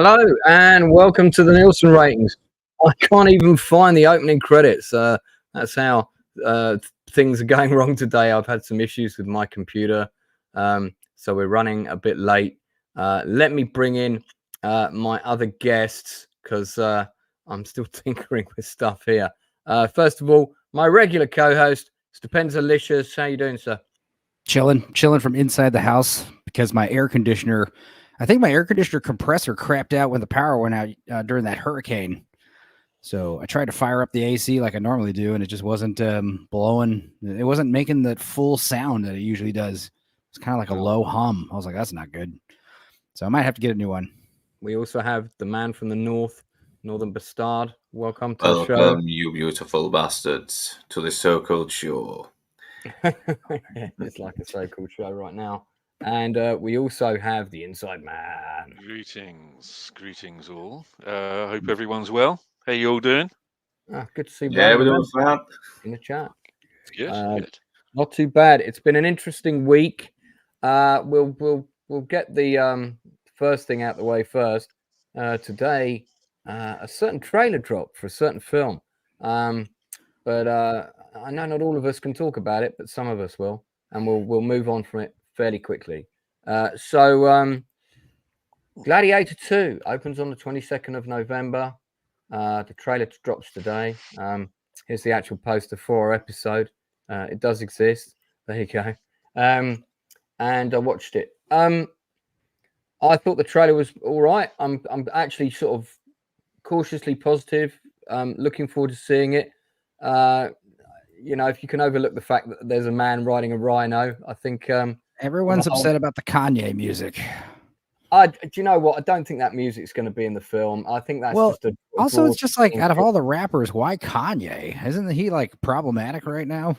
Hello and welcome to the Nielsen ratings. I can't even find the opening credits. That's how things are going wrong today. I've had some issues with my computer, so we're running a bit late. Let me bring in my other guests because I'm still tinkering with stuff here. First of all, my regular co-host, Stupendous Alicia. How you doing, sir? Chilling from inside the house because my air conditioner, I think my air conditioner compressor crapped out when the power went out during that hurricane. So I tried to fire up the AC like I normally do, and it just wasn't blowing. It wasn't making the full sound that it usually does. It's kind of like a low hum. I was like, that's not good. So I might have to get a new one. We also have the man from the Northern Bastard. Welcome to the show. Welcome, you beautiful bastards, to the so-called show. It's like a so-called show right now. And we also have the Inside Man. Greetings all. Hope everyone's well. How you all doing? Good to see you. Yeah, we're doing fine. In the chat. Good. Not too bad. It's been an interesting week. We'll get the first thing out the way first. Today, a certain trailer dropped for a certain film. But I know not all of us can talk about it, but some of us will, and we'll move on from it fairly quickly. So Gladiator 2 opens on the 22nd of November. The trailer drops today. Here's the actual poster for our episode. It does exist. There you go. And I watched it. I thought the trailer was all right. I'm actually sort of cautiously positive. Looking forward to seeing it. You know, if you can overlook the fact that there's a man riding a rhino, I think everyone's upset about the Kanye music. Do you know what? I don't think that music's going to be in the film. I think that's just a also it's just like out of all the rappers, why Kanye? Isn't he like problematic right now?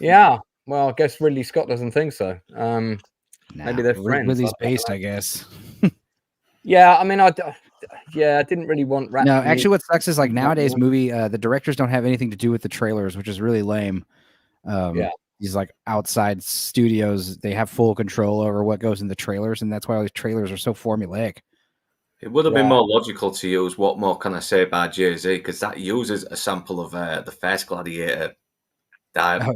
Yeah. Well, I guess Ridley Scott doesn't think so. Maybe they're friends. Ridley's based, I guess. Yeah, I mean, I didn't really want rap. No, actually, what sucks is like nowadays movie, the directors don't have anything to do with the trailers, which is really lame. These like outside studios, they have full control over what goes in the trailers, and that's why all these trailers are so formulaic. It would have been more logical to use What More Can I Say by Jay-Z, because that uses a sample of the first Gladiator dialogue.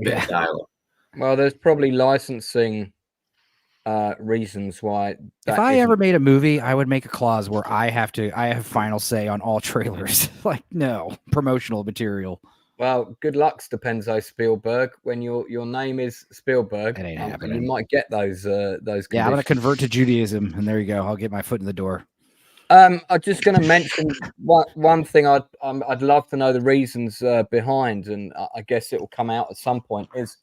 Well, there's probably licensing reasons why. If I ever made a movie, I would make a clause where I have final say on all trailers. Like, no promotional material. Well, good luck, Stupendous Spielberg. When your name is Spielberg, it ain't happening. You might get those. Yeah, I'm going to convert to Judaism, and there you go. I'll get my foot in the door. I'm just going to mention one thing. I'd love to know the reasons behind, and I guess it will come out at some point. Is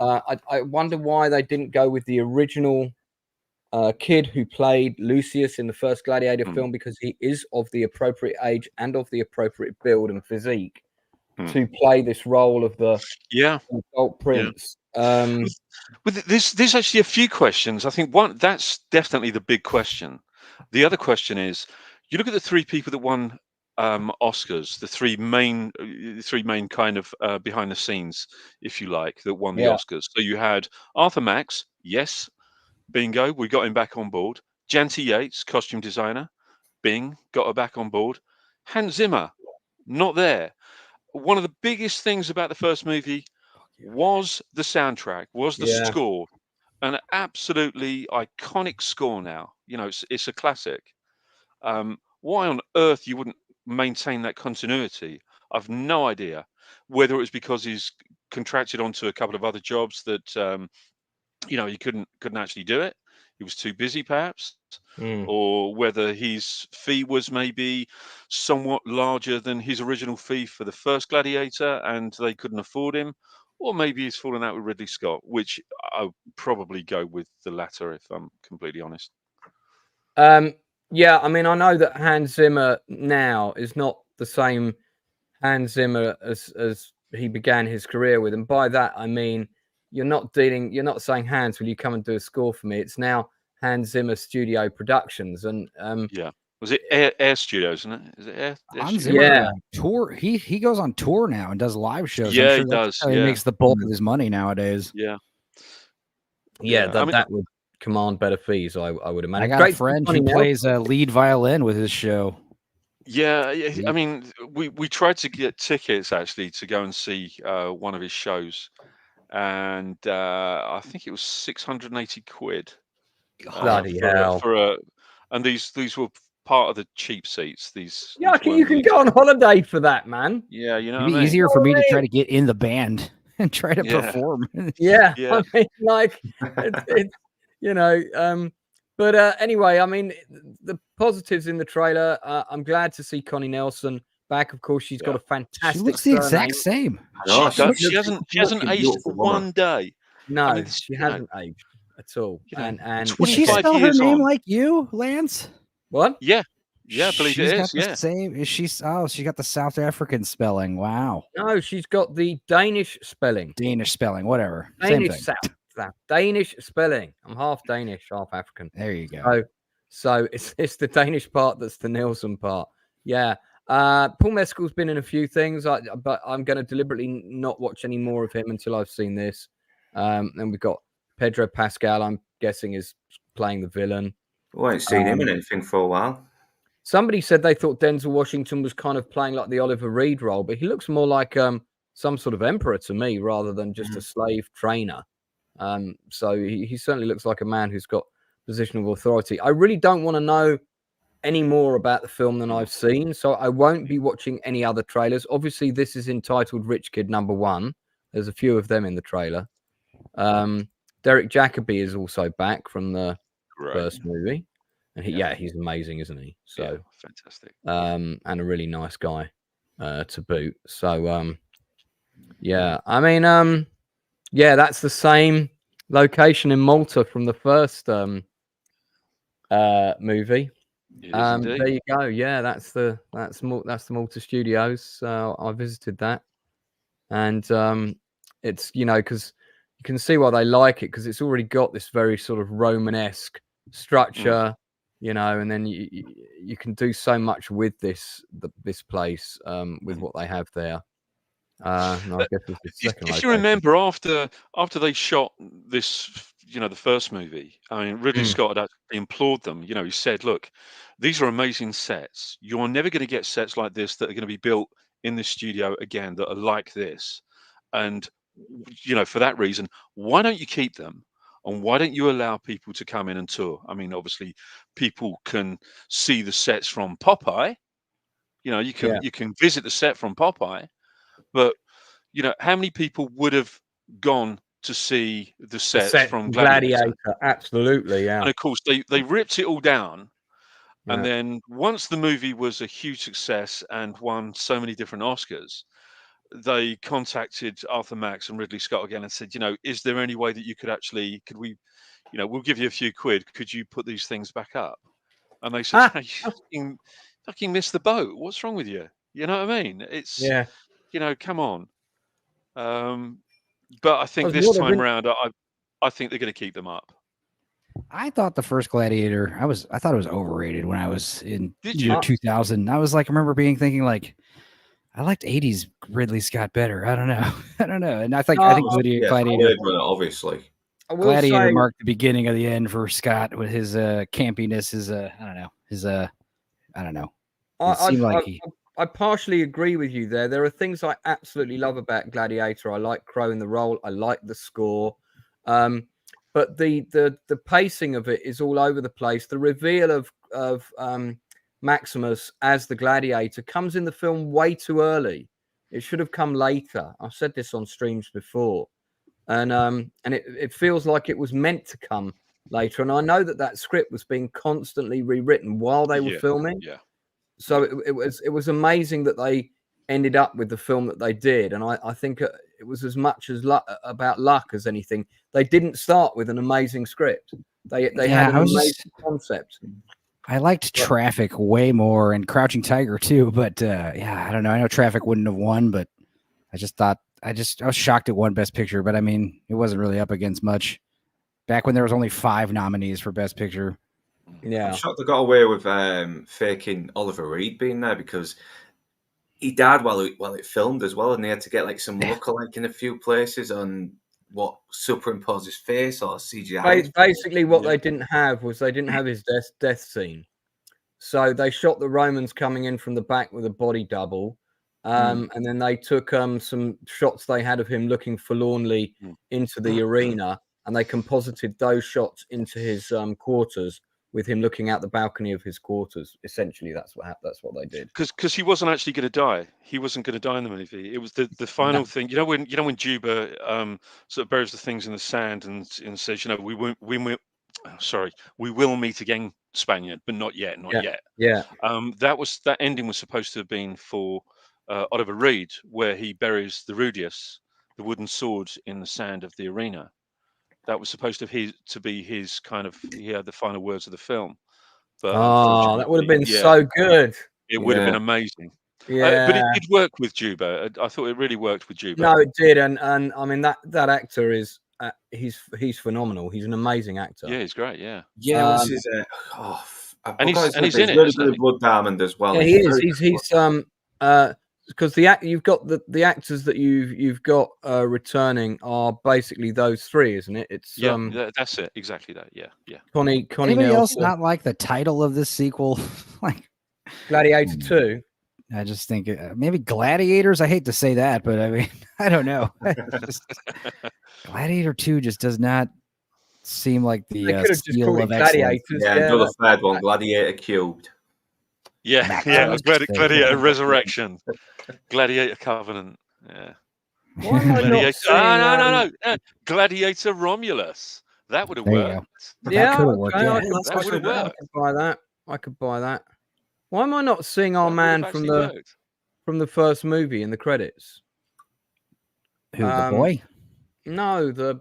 I wonder why they didn't go with the original kid who played Lucius in the first Gladiator film, because he is of the appropriate age and of the appropriate build and physique to play this role of the adult prince. With there's actually a few questions. I think one that's definitely the big question. The other question is, you look at the three people that won Oscars, the three main kind of behind the scenes, if you like, that won the Oscars. So you had Arthur Max, yes, bingo, we got him back on board. Janty Yates, costume designer, bing, got her back on board. Hans Zimmer, not there. One of the biggest things about the first movie was the soundtrack, was the score, an absolutely iconic score. Now, you know, it's a classic. Why on earth you wouldn't maintain that continuity? I've no idea. Whether it was because he's contracted onto a couple of other jobs that you know, he couldn't actually do it. He was too busy, perhaps, or whether his fee was maybe somewhat larger than his original fee for the first Gladiator, and they couldn't afford him, or maybe he's fallen out with Ridley Scott, which I'll probably go with the latter, if I'm completely honest. Yeah, I mean, I know that Hans Zimmer now is not the same Hans Zimmer as he began his career with, and by that I mean you're not saying, Hans, will you come and do a score for me? It's now Hans Zimmer Studio Productions, and was it Air Studios, isn't it? Is it Air Hans Zimmer tour. He goes on tour now and does live shows. Yeah, he does. He makes the bulk of his money nowadays. That would command better fees. I would imagine. I got Great a friend funny who now. plays lead violin with his show. Yeah, I mean, we tried to get tickets actually to go and see one of his shows, and I think it was 680 quid. Bloody hell! And these were part of the cheap seats. These Yeah, you weren't can the go on holiday for that, man. Yeah, you know It'd what be I mean? easier for me to try to get in the band and try to Yeah. perform. Yeah, Yeah. I mean, like, it's you know, but anyway, I mean, the positives in the trailer. I'm glad to see Connie Nielsen back. Of course, she's got a fantastic. She looks the exact same. No, She hasn't aged for one day. No, I mean, she hasn't aged at all. And Did she 25 spell her years name on. like you, Lance? What? Yeah, I believe She's it got is. the Yeah. same. She got the South African spelling. Wow. No, she's got the Danish spelling. Danish spelling, whatever. Danish Same thing. South. Danish spelling. I'm half Danish, half African. There you go. So it's the Danish part that's the Nielsen part. Yeah. Paul Mescal's been in a few things, but I'm going to deliberately not watch any more of him until I've seen this. And we've got Pedro Pascal, I'm guessing, is playing the villain. I ain't seen him in anything for a while. Somebody said they thought Denzel Washington was kind of playing like the Oliver Reed role, but he looks more like some sort of emperor to me rather than just a slave trainer. So he certainly looks like a man who's got position of authority. I really don't want to know any more about the film than I've seen, so I won't be watching any other trailers. Obviously, this is entitled Rich Kid #1. There's a few of them in the trailer. Derek Jacobi is also back from the first movie. And he's amazing, isn't he? So fantastic. And a really nice guy to boot. So I mean that's the same location in Malta from the first movie. There you go. Yeah, that's the Malta Studios. I visited that, and it's because you can see why they like it, because it's already got this very sort of Romanesque structure. And then you can do so much with this place with what they have there. I guess it's the second if you remember, after they shot this, the first movie, I mean, Ridley Scott had actually implored them. He said, "Look, these are amazing sets. You're never going to get sets like this that are going to be built in the studio again that are like this. And for that reason, why don't you keep them? And why don't you allow people to come in and tour? I mean, obviously, people can see the sets from Popeye. You can visit the set from Popeye, but how many people would have gone to see the set from Gladiator? Absolutely, yeah. And of course, they ripped it all down. And then once the movie was a huge success and won so many different Oscars, they contacted Arthur Max and Ridley Scott again and said, is there any way that you could actually, we'll give you a few quid. Could you put these things back up? And they said, you fucking missed the boat. What's wrong with you? You know what I mean? It's, come on. But I think this time around, I think they're going to keep them up. I thought the first Gladiator, I thought it was overrated when I was in year 2000. I was like, I remember thinking like, I liked 80s Ridley Scott better. I don't know. And I think Gladiator, obviously. Gladiator marked the beginning of the end for Scott with his campiness. I don't know. I partially agree with you there. There are things I absolutely love about Gladiator. I like Crow in the role. I like the score. But the pacing of it is all over the place. The reveal of Maximus as the Gladiator comes in the film way too early. It should have come later. I've said this on streams before, and it feels like it was meant to come later. And I know that script was being constantly rewritten while they were filming. Yeah. So it was amazing that they ended up with the film that they did, and I think it was as much as about luck as anything. They didn't start with an amazing script. They had an amazing concept. I liked Traffic way more, and Crouching Tiger too, but I don't know. I know Traffic wouldn't have won, but I just thought I was shocked it won Best Picture, but I mean, it wasn't really up against much back when there was only 5 nominees for Best Picture. Yeah, I'm shocked they got away with faking Oliver Reed being there, because he died while it filmed as well, and they had to get like some lookalike in a few places. And what superimpose his face or CGI. Basically, what they didn't have his death scene. So they shot the Romans coming in from the back with a body double. And then they took some shots they had of him looking forlornly into the arena, and they composited those shots into his quarters with him looking out the balcony of his quarters. Essentially, that's what they did. Because he wasn't actually going to die. He wasn't going to die in the movie. It was the final thing. You know when Juba sort of buries the things in the sand and says, we will meet again, Spaniard, but not yet, yet. Yeah. That ending was supposed to have been for Oliver Reed, where he buries the Rudius, the wooden sword, in the sand of the arena. That was supposed to be his kind of, he had the final words of the film. But that would have been so good. It would have been amazing. Yeah, but it did work with Juba. I thought it really worked with Juba. No, it did, and I mean that actor is he's phenomenal. He's an amazing actor. Yeah, he's great. Yeah. Yeah, this is and he's in it. Really good Blood Diamond as well. Yeah, he is. He's because you've got the actors that you've got returning are basically those three, isn't it? It's that's it, exactly that. Yeah. Connie Anybody Nielsen. else not like the title of this sequel? Like Gladiator 2. I just think maybe Gladiators. I hate to say that, but I mean, I don't know. Gladiator 2 just does not seem like the seal of excellence. Until the third one, Gladiator Cubed. Yeah, Gladiator Resurrection, Gladiator Covenant. Yeah. No. Gladiator Romulus. That would have worked. That could have worked. That would have worked. I could buy that. Why am I not seeing our man from the first movie in the credits? Who, the boy? No, the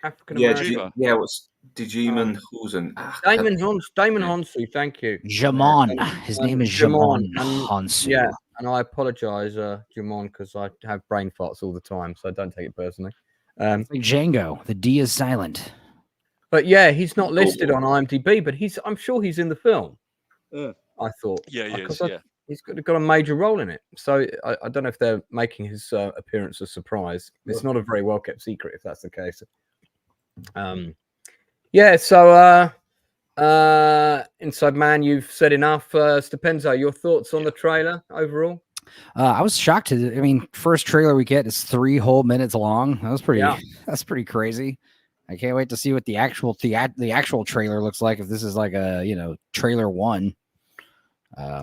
African American. Yeah, it was Digimon Husen. Damon Honsu, thank you. Jamon. His name is Jamon Honsu. Yeah, and I apologize, Jamon, because I have brain farts all the time, so don't take it personally. Like Django, the D is silent. But yeah, he's not listed on IMDb, but I'm sure he's in the film. I thought. Yeah, he is. He's got a major role in it. So I don't know if they're making his appearance a surprise. It's not a very well kept secret if that's the case. So Inside Man, you've said enough. Stepenzo, your thoughts on the trailer overall? I was shocked first trailer we get is 3 whole minutes long. That's pretty crazy. I can't wait to see what the actual trailer looks like, if this is like a trailer 1.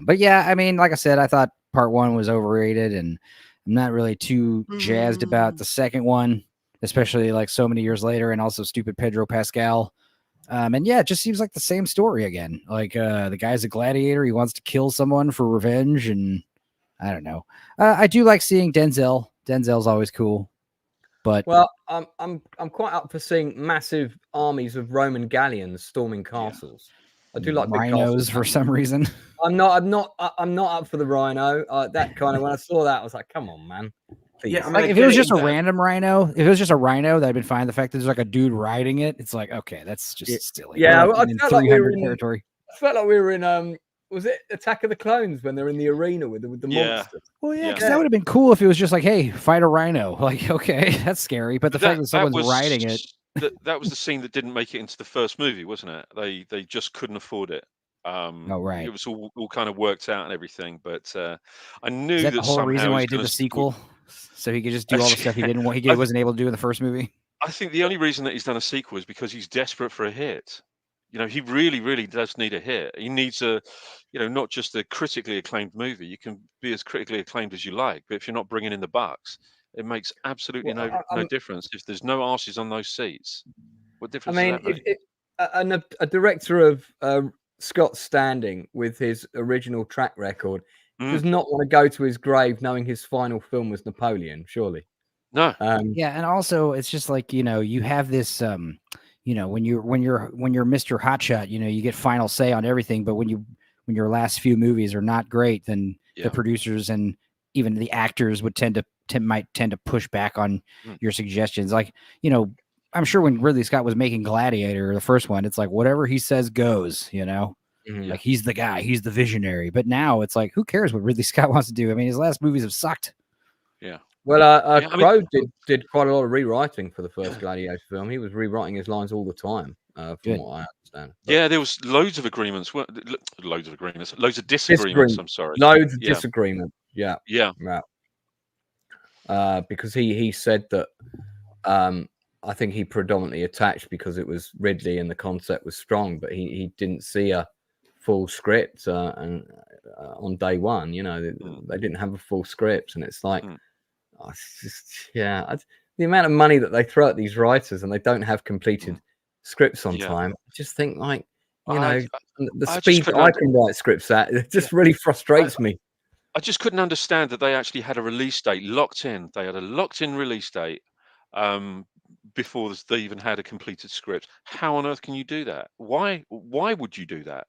But yeah, I mean, like I said, I thought part 1 was overrated, and I'm not really too jazzed about the second one, especially like so many years later, and also stupid Pedro Pascal. And yeah, it just seems like the same story again. Like the guy's a gladiator, he wants to kill someone for revenge, and I don't know. I do like seeing Denzel. Denzel's always cool. But I'm quite up for seeing massive armies of Roman galleons storming castles. I do like rhinos for some reason. I'm not up for the rhino. That kind of, when I saw that, I was like, come on, man. Please. Yeah, if it was just a random rhino, if it was just a rhino, that'd been fine. The fact that there's like a dude riding it, it's like, okay, that's just silly. Yeah, I felt like we were territory. I felt like we were in was it Attack of the Clones when they're in the arena with the monsters? Well, yeah, because that would have been cool if it was just like, hey, fight a rhino. Like, okay, that's scary. But the fact that someone's riding it. That was the scene that didn't make it into the first movie, wasn't it? They just couldn't afford it. Right. It was all kind of worked out and everything, but I knew that the whole somehow reason why he did the sequel, so he could just do all the stuff he wasn't able to do in the first movie. I think the only reason that he's done a sequel is because he's desperate for a hit. He really, really does need a hit. He needs not just a critically acclaimed movie. You can be as critically acclaimed as you like, but if you're not bringing in the bucks, it makes absolutely no difference. If there's no arses on those seats, what difference does that make? A director of Scott's standing with his original track record does not want to go to his grave knowing his final film was Napoleon, surely. No. Yeah, and also it's just like, you have this when you're Mr. Hotshot, you get final say on everything, but when your last few movies are not great, then the producers and even the actors would might tend to push back on your suggestions. Like, I'm sure when Ridley Scott was making Gladiator, the first one, it's like whatever he says goes, like he's the guy, he's the visionary. But now it's like, who cares what Ridley Scott wants to do? I mean, his last movies have sucked. Yeah. Well, Yeah, I Crow did quite a lot of rewriting for the first Gladiator film. He was rewriting his lines all the time, from Good. what I understand. But Yeah, there was loads of agreements. Loads of agreements. Loads of disagreements. I'm sorry. Loads of Yeah. disagreement. Yeah. Yeah. Because he said that I think he predominantly attached because it was Ridley and the concept was strong, but he didn't see a full script and on day one, you know, they didn't have a full script, and it's like, it's just, the amount of money that they throw at these writers and they don't have completed scripts on time. I just think, like, you know, the speed that I can write scripts at, it just really frustrates me. I just couldn't understand that they actually had a release date locked in. They had a locked-in release date before they even had a completed script. How on earth can you do that? Why would you do that?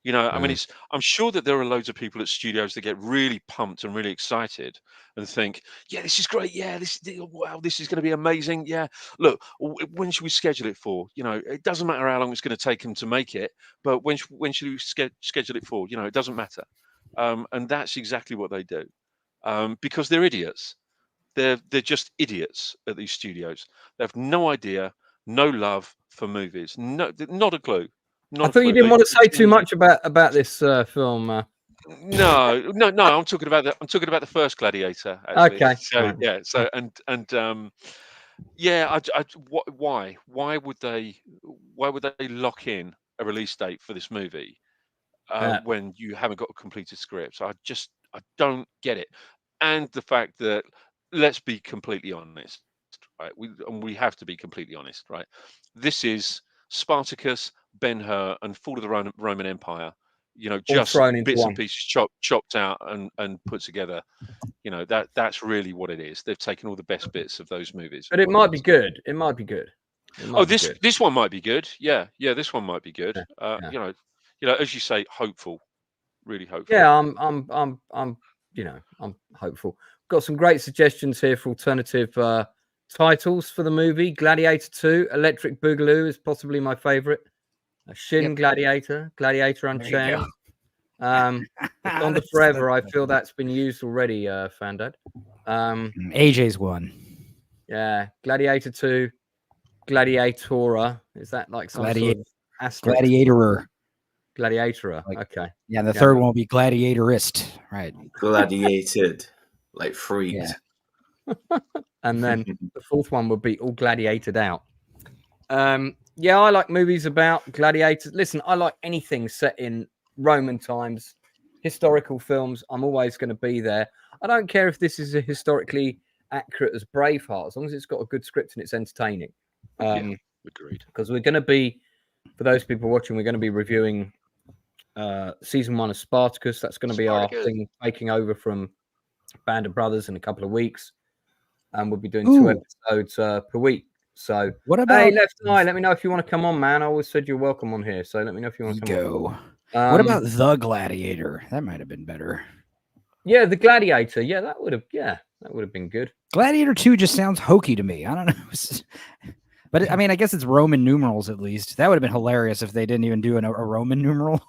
You know, I mean, I'm sure that there are loads of people at studios that get really pumped and really excited and think, yeah, this is great. Yeah, wow, this is going to be amazing. Yeah, look, when should we schedule it for? You know, it doesn't matter how long it's going to take them to make it, but when should we schedule it for? You know, it doesn't matter. And that's exactly what they do, because they're idiots. They're just idiots at these studios. They have no idea, no love for movies. No, not a clue. I thought you didn't want to say too much about this film. No. I'm talking about the first Gladiator. Actually. Okay. So right. yeah. So yeah. Why would they lock in a release date for this movie when you haven't got a completed script? I don't get it. And the fact that, let's be completely honest, right? We have to be completely honest, right? This is Spartacus, Ben-Hur, and Fall of the Roman Empire. You know, just bits and pieces chopped out and put together. You know, that's really what it is. They've taken all the best bits of those movies. But it might be good. It might be good. This one might be good. Yeah, this one might be good. You know, as you say, hopeful, really hopeful. Yeah, I'm hopeful. Got some great suggestions here for alternative titles for the movie. Gladiator 2, Electric Boogaloo is possibly my favorite. Shin Gladiator, Gladiator Unchained. Wakanda Forever, I feel that's been used already, Fandad. AJ's one. Yeah, Gladiator 2, Gladiatora. Is that like some sort of asterisk? Gladiatorer. Okay. Yeah, the third one will be Gladiatorist. Right. Gladiated. Like freaked. Yeah. And then the fourth one would be all gladiated out. Yeah, I like movies about gladiators. Listen, I like anything set in Roman times, historical films. I'm always going to be there. I don't care if this is as historically accurate as Braveheart, as long as it's got a good script and it's entertaining. Agreed. Because we're going to be, for those people watching, we're going to be reviewing season 1 of Spartacus. That's going to be our thing, taking over from Band of Brothers in a couple of weeks. And we'll be doing 2 episodes per week. So, what about Left Eye? Let me know if you want to come on, man. I always said you're welcome on here. So let me know if you want to come on. What about The Gladiator? That might have been better. Yeah, The Gladiator. Yeah, that would have been good. Gladiator 2 just sounds hokey to me. I don't know. But I mean, I guess it's Roman numerals at least. That would have been hilarious if they didn't even do a Roman numeral.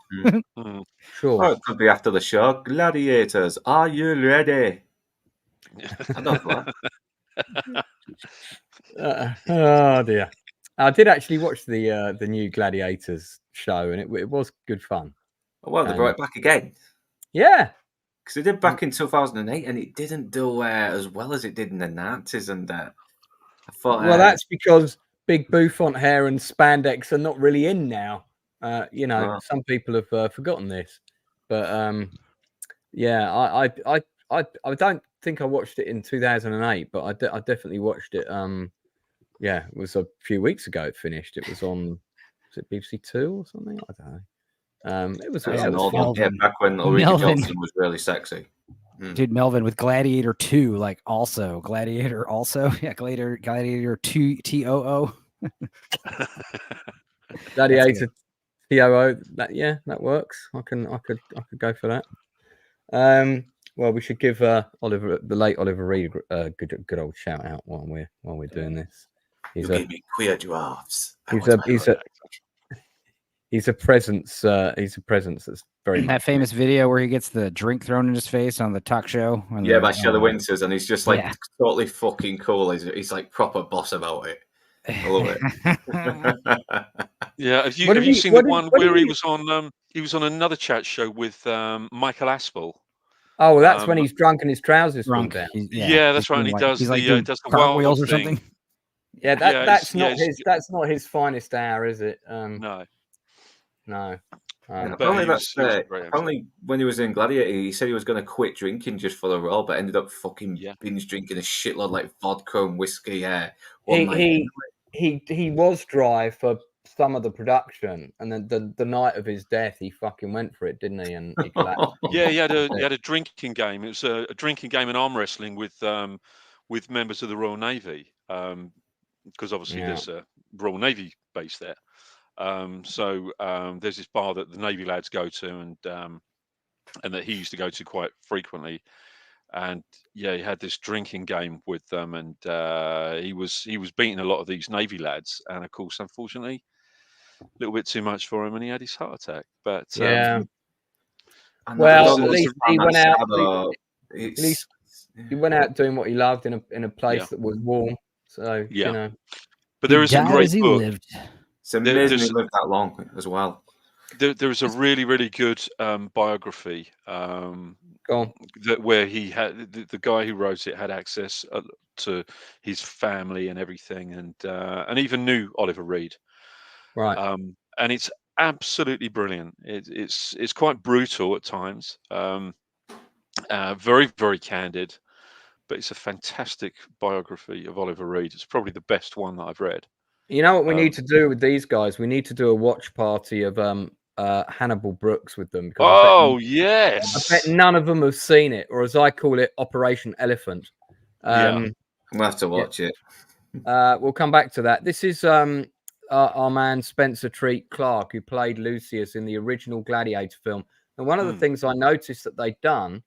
Sure. Oh, it could be after the show. Gladiators, are you ready? I don't know. Oh dear. I did actually watch the new Gladiators show, and it was good fun. Well, they brought it back again. Yeah. Because they did back in 2008, and it didn't do as well as it did in the 90s. And I thought, well, that's because big bouffant hair and spandex are not really in now. Some people have forgotten this, but yeah, I don't think I watched it in 2008, but I definitely watched it. Yeah, it was a few weeks ago. It finished. It was on, was it BBC 2 or something? I don't know. It was back when Alicia Johnson was really sexy. Dude, Melvin with Gladiator 2, like also Gladiator, also Gladiator 2 TOO. Gladiator TOO. That works. I could go for that. Well, we should give the late Oliver Reed a good old shout out while we're doing this. You gave me queer drafts. He's a presence. He's a presence that's very that famous video where he gets the drink thrown in his face on the talk show. Yeah, by Shelley Winters, and he's just like Yeah. totally fucking cool. He's like proper boss about it. I love it. Yeah, have you seen the one where he was on another chat show with Michael Aspel? Oh, well, that's when he's drunk and his trousers fall down. Yeah, that's right. And he does the cartwheels or something. Yeah, that's not his finest hour, is it? No. Apparently, when he was in Gladiator, he said he was going to quit drinking just for the role, but ended up fucking binge drinking a shitload like vodka and whiskey. He was dry for some of the production, and then the night of his death, he fucking went for it, didn't he? And he collapsed. Yeah, he had a drinking game. It was a drinking game in arm wrestling with members of the Royal Navy, because obviously there's a Royal Navy base there. So there's this bar that the Navy lads go to, and that he used to go to quite frequently. And yeah, he had this drinking game with them, and he was beating a lot of these Navy lads, and of course, unfortunately, a little bit too much for him, and he had his heart attack. But well, at least he went out. At least he went out doing what he loved in a place that was warm. So you know. But there is a great book. It's amazing he lived that long as well. There is a really, really good biography where he had the guy who wrote it had access to his family and everything, and even knew Oliver Reed. Right. And it's absolutely brilliant. It's quite brutal at times, very, very candid, but it's a fantastic biography of Oliver Reed. It's probably the best one that I've read. You know what we need to do with these guys? We need to do a watch party of Hannibal Brooks with them. Yes. I bet none of them have seen it, or as I call it, Operation Elephant. We'll have to watch it. We'll come back to that. This is our man Spencer Treat Clark, who played Lucius in the original Gladiator film. And one of the things I noticed that they've done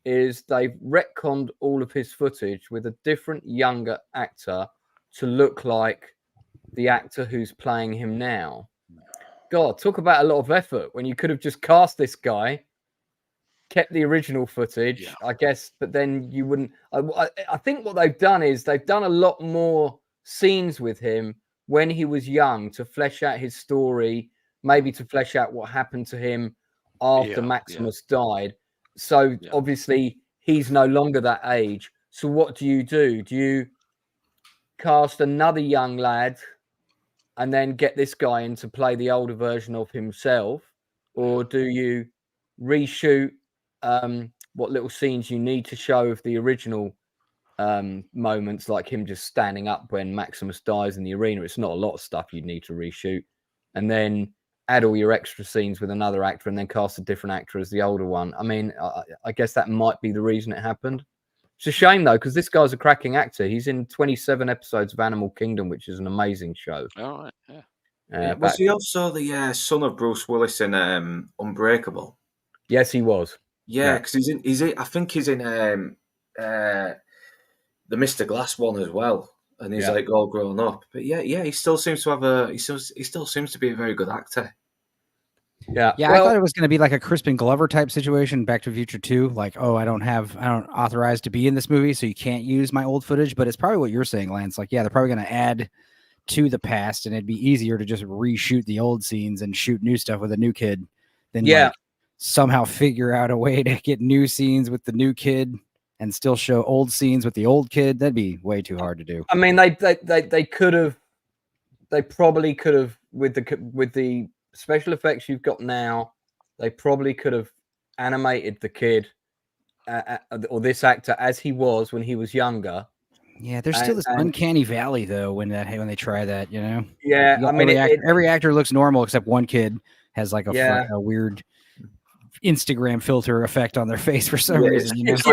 is they've retconned all of his footage with a different younger actor to look like the actor who's playing him now. God, talk about a lot of effort when you could have just cast this guy, kept the original footage, I guess, but then you wouldn't. I think what they've done is they've done a lot more scenes with him when he was young to flesh out his story, maybe to flesh out what happened to him after Maximus died. So obviously he's no longer that age. So what do? Do you cast another young lad and then get this guy in to play the older version of himself? Or do you reshoot what little scenes you need to show of the original moments, like him just standing up when Maximus dies in the arena? It's not a lot of stuff you'd need to reshoot. And then add all your extra scenes with another actor and then cast a different actor as the older one. I mean, I guess that might be the reason it happened. It's a shame, though, because this guy's a cracking actor. He's in 27 episodes of Animal Kingdom, which is an amazing show. All right, yeah. Was he also the son of Bruce Willis in Unbreakable? Yes, he was. Yeah, because I think he's in the Mr. Glass one as well, and he's like all grown up. But he still seems to have he still seems to be a very good actor. Yeah. Well, I thought it was going to be like a Crispin Glover type situation, Back to the Future 2. Like, I don't authorize to be in this movie, so you can't use my old footage. But it's probably what you're saying, Lance. Like, they're probably going to add to the past, and it'd be easier to just reshoot the old scenes and shoot new stuff with a new kid than like, somehow figure out a way to get new scenes with the new kid and still show old scenes with the old kid. That'd be way too hard to do. I mean, they probably could have with the special effects you've got now, they probably could have animated the kid or this actor as he was when he was younger. Yeah, there's still this uncanny valley though when they try that, you know. Yeah, I mean, every actor looks normal except one kid has like a weird Instagram filter effect on their face for some reason. You know? It's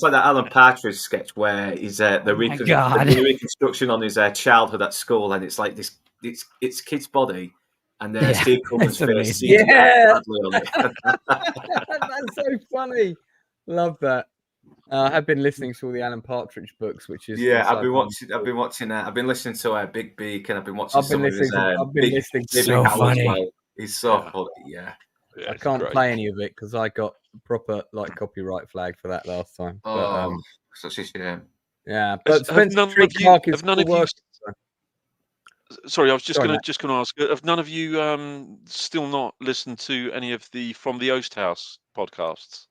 like that Alan Partridge sketch where he's the reconstruction on his childhood at school, and it's like this. It's kid's body. And then Steve Coleman's face. That's so funny. Love that. I have been listening to all the Alan Partridge books, which is I've been listening to Big Beak, and I've been watching. I've been listening. So funny. He's so funny, yeah. I can't play any of it because I got proper like copyright flag for that last time. Oh, such a shame. Yeah, but have none of you? Sorry, I was just going to ask. Have none of you still not listened to any of the From the Oast House podcasts?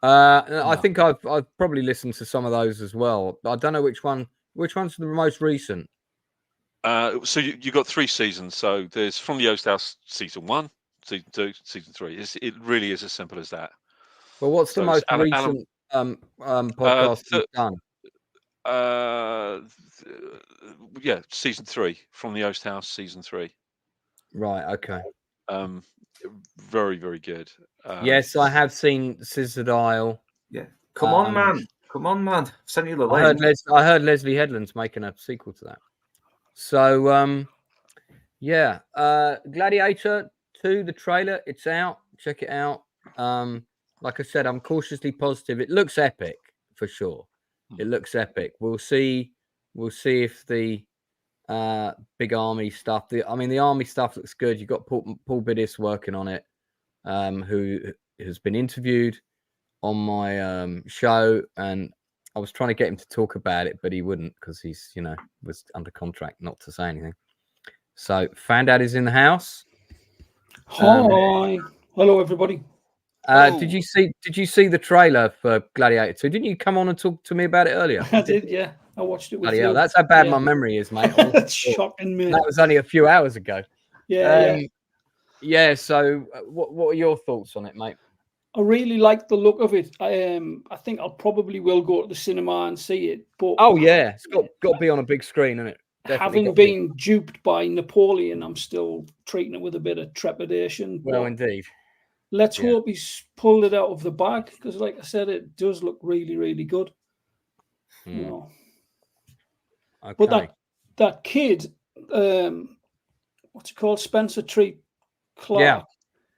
I think I've probably listened to some of those as well. I don't know which one. Which one's the most recent? So you got 3 seasons. So there's From the Oast House season 1, season 2, season 3. It really is as simple as that. Well, what's the most recent podcast you've done? Yeah, season 3, From the Oast House, season 3. Right. Okay. Very, very good. Yes, I have seen Scissored Isle. Yeah. Come on, man. Send you the link. I heard Leslie Headland's making a sequel to that. So, yeah. Gladiator 2, the trailer, it's out. Check it out. Like I said, I'm cautiously positive. It looks epic for sure. It looks epic. We'll see if the big army stuff. The army stuff looks good. You've got Paul Biddis working on it, who has been interviewed on my show, and I was trying to get him to talk about it, but he wouldn't because he's was under contract not to say anything. So Fandad is in the house. Hi, hello everybody. Did you see the trailer for Gladiator 2? Didn't you come on and talk to me about it earlier? I did, yeah. I watched it with you. That's how bad my memory is, mate. That's shocking, man. That was only a few hours ago. Yeah. So, what are your thoughts on it, mate? I really like the look of it. I think I'll probably will go to the cinema and see it. But it's got to be on a big screen, isn't it? Having been duped by Napoleon, I'm still treating it with a bit of trepidation. Well, indeed. Let's hope he's pulled it out of the bag because, like I said, it does look really, really good. Okay. But that kid, what's it called, Spencer Treat Clark?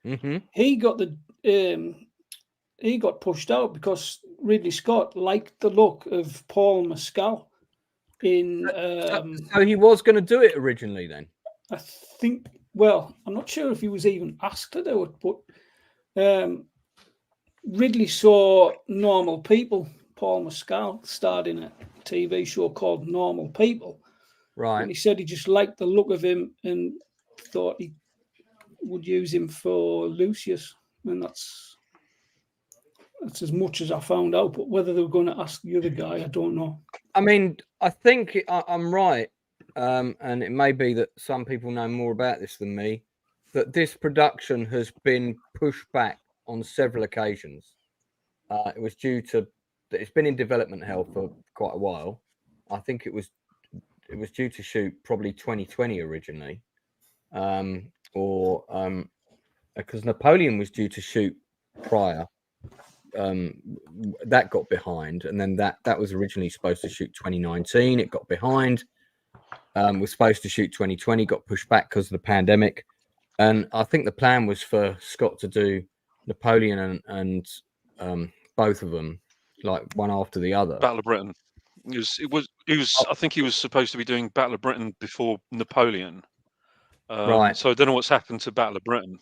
Yeah. He got he got pushed out because Ridley Scott liked the look of Paul Mescal in. So he was going to do it originally, then. I think. Well, I'm not sure if he was even asked to do it, but. Ridley saw Normal People. Paul Mescal starred in a TV show called Normal People. Right. And he said he just liked the look of him and thought he would use him for Lucius. And that's as much as I found out. But whether they were going to ask the other guy, I don't know. I mean, I think I'm right. And it may be that some people know more about this than me. That this production has been pushed back on several occasions. It was due to it's been in development hell for quite a while. I think it was due to shoot probably 2020 originally, because Napoleon was due to shoot prior. That got behind, and then that was originally supposed to shoot 2019. It got behind. Was supposed to shoot 2020, got pushed back because of the pandemic. And I think the plan was for Scott to do Napoleon and both of them, like one after the other. Battle of Britain. It was. I think he was supposed to be doing Battle of Britain before Napoleon. Right. So I don't know what's happened to Battle of Britain.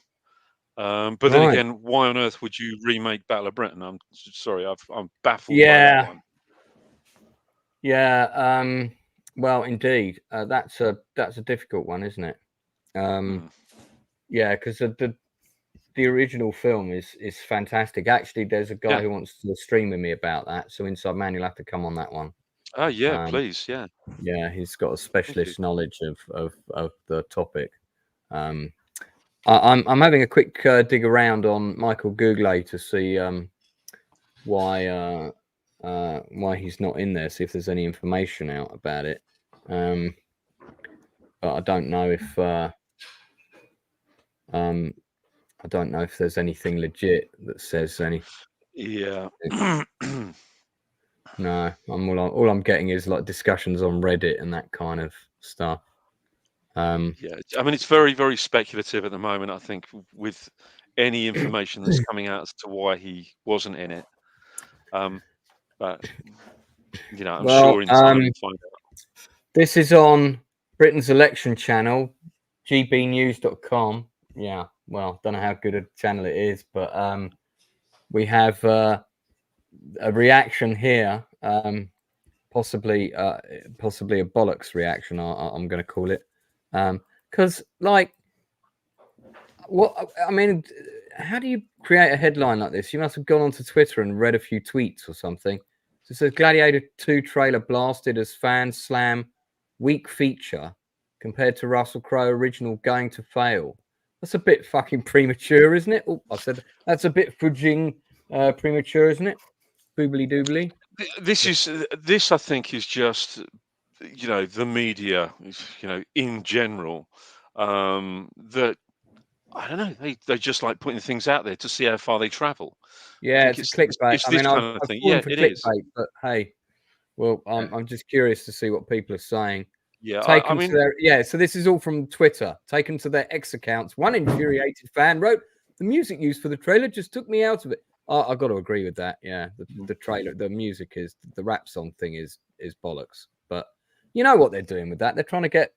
But then again, why on earth would you remake Battle of Britain? I'm sorry, I'm baffled by that one. Yeah. Well, indeed, that's a difficult one, isn't it? Yeah, because the original film is fantastic. Actually, there's a guy who wants to stream with me about that. So Inside Man, you'll have to come on that one. Oh yeah, please, yeah. Yeah, he's got a specialist knowledge of the topic. I'm having a quick dig around on Michael Googley to see why he's not in there. See if there's any information out about it. But I don't know if. I don't know if there's anything legit that says any. Yeah. No, all I'm getting is like discussions on Reddit and that kind of stuff. Yeah, I mean it's very, very speculative at the moment. I think with any information that's coming out as to why he wasn't in it. But I'm sure in time we'll find out. This is on Britain's election channel, gbnews.com. Yeah. well, don't know how good a channel it is, but we have a reaction here, possibly a bollocks reaction. I'm going to call it, because like, what I mean, how do you create a headline like this? You must have gone onto Twitter and read a few tweets or something. So it says Gladiator 2 trailer blasted as fans slam weak feature compared to Russell Crowe original going to fail. That's a bit fucking premature, isn't it? Oh, I said that's a bit fudging premature, isn't it? Boobly doobly. This I think is just, you know, the media, you know, in general, that I don't know, they just like putting things out there to see how far they travel. Yeah, it's clickbait. It's I this mean, kind I've of thing. fallen Yeah, for it is. clickbait, but hey, well, I'm just curious to see what people are saying. Yeah, Taken I mean, to their, so this is all from Twitter. Taken to their X accounts. One infuriated fan wrote, "The music used for the trailer just took me out of it." I got to agree with that. Yeah, the trailer, the music is the rap song thing is bollocks. But you know what they're doing with that? They're trying to get,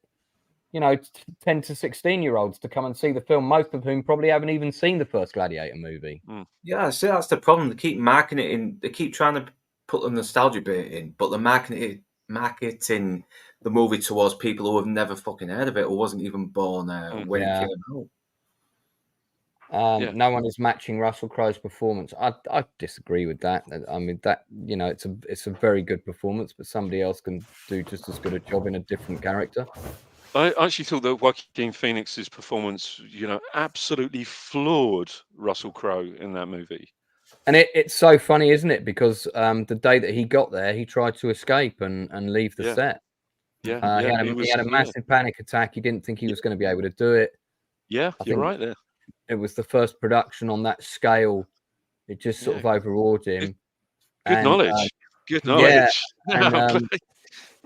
you know, 10 to 16-year-olds to come and see the film, most of whom probably haven't even seen the first Gladiator movie. Yeah, see, that's the problem. They keep marketing it in. They keep trying to put the nostalgia bit in, but they're marketing the movie towards people who have never fucking heard of it or wasn't even born when it came out. No one is matching Russell Crowe's performance. I disagree with that. I mean, that, you know, it's a very good performance, but somebody else can do just as good a job in a different character. I actually thought that Joaquin Phoenix's performance, you know, absolutely floored Russell Crowe in that movie. And it's so funny, isn't it? Because the day that he got there, he tried to escape and leave the set. He had a massive panic attack. He didn't think he was going to be able to do it. Yeah, you're right there. It was the first production on that scale. It just sort of overawed him. Good knowledge. Good knowledge. Yeah.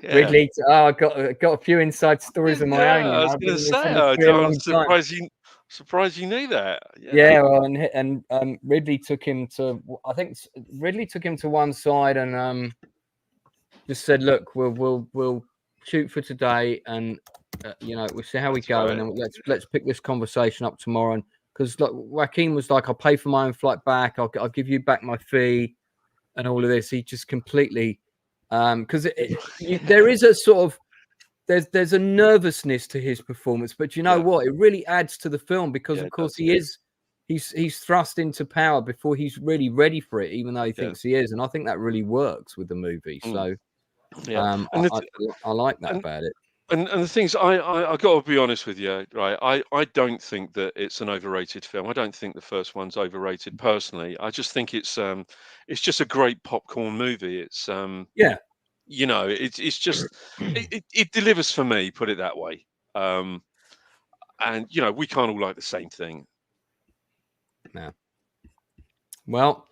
Ridley, I got a few inside stories of my own. I was going to say, I'm surprised you knew that. Well, and Ridley took him to. I think Ridley took him to one side and just said, "Look, we'll shoot for today, and you know, we'll see how we go, and then let's pick this conversation up tomorrow." Because like Joaquin was like, "I'll pay for my own flight back. I'll give you back my fee, and all of this." He just completely. Because there is a sort of there's a nervousness to his performance, but you know what? It really adds to the film because of course he's thrust into power before he's really ready for it, even though he thinks he is, and I think that really works with the movie. So I like that about it. And the things I got to be honest with you, right? I don't think that it's an overrated film. I don't think the first one's overrated personally. I just think it's just a great popcorn movie. It's you know, it's just it delivers for me, put it that way. And you know, we can't all like the same thing. No. Well,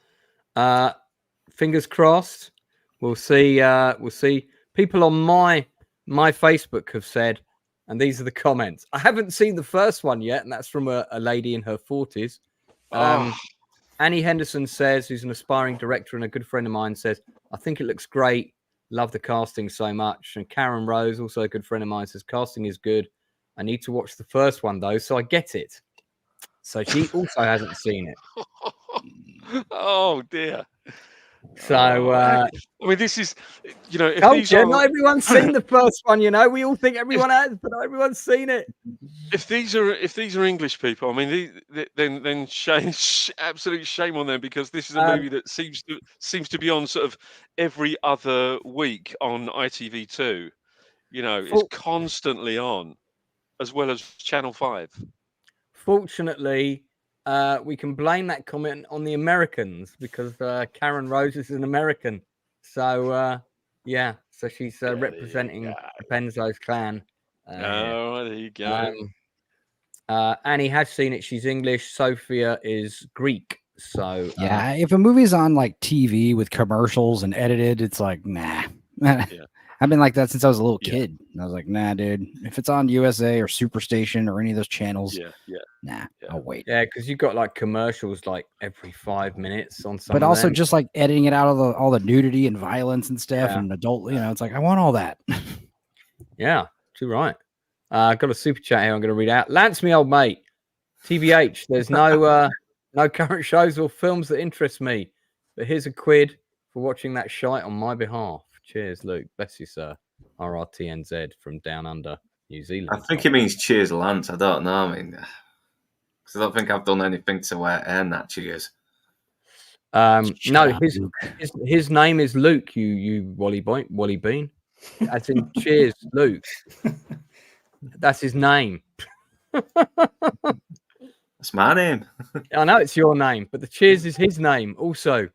fingers crossed. We'll see. People on my Facebook have said, and these are the comments. I haven't seen the first one yet, and that's from a lady in her 40s. Annie Henderson says, who's an aspiring director and a good friend of mine, says, "I think it looks great. Love the casting so much." And Karen Rose, also a good friend of mine, says, "Casting is good. I need to watch the first one, though, so I get it." So she also hasn't seen it. Oh, dear. So, I mean, this is, you know, not everyone's seen the first one. You know, we all think everyone has, but not everyone's seen it. If these are English people, I mean, then shame, absolute shame on them, because this is a movie that seems to be on sort of every other week on ITV2. You know, it's constantly on, as well as Channel 5. Fortunately, we can blame that comment on the Americans because Karen Rose is an American. So, so she's representing the Penzos clan. There you go. Annie has seen it. She's English. Sophia is Greek. So, if a movie's on like TV with commercials and edited, it's like, nah. I've been like that since I was a little kid. And I was like, nah, dude. If it's on USA or Superstation or any of those channels, I'll wait. Yeah, because you've got like commercials like every 5 minutes on some. But also just like editing it out of all the nudity and violence and stuff and adult, you know, it's like I want all that. Yeah, too right. I've got a super chat here I'm going to read out. Lance, me old mate. TBH, there's no no current shows or films that interest me, but here's a quid for watching that shite on my behalf. Cheers, Luke. Bless you, sir. RRTNZ from down under New Zealand. I think it means cheers, Lance. I don't know. I mean, because I don't think I've done anything to earn that cheers. No, his name is Luke. You Wally Bean. As in cheers, Luke. That's his name. That's my name. I know it's your name, but the cheers is his name also.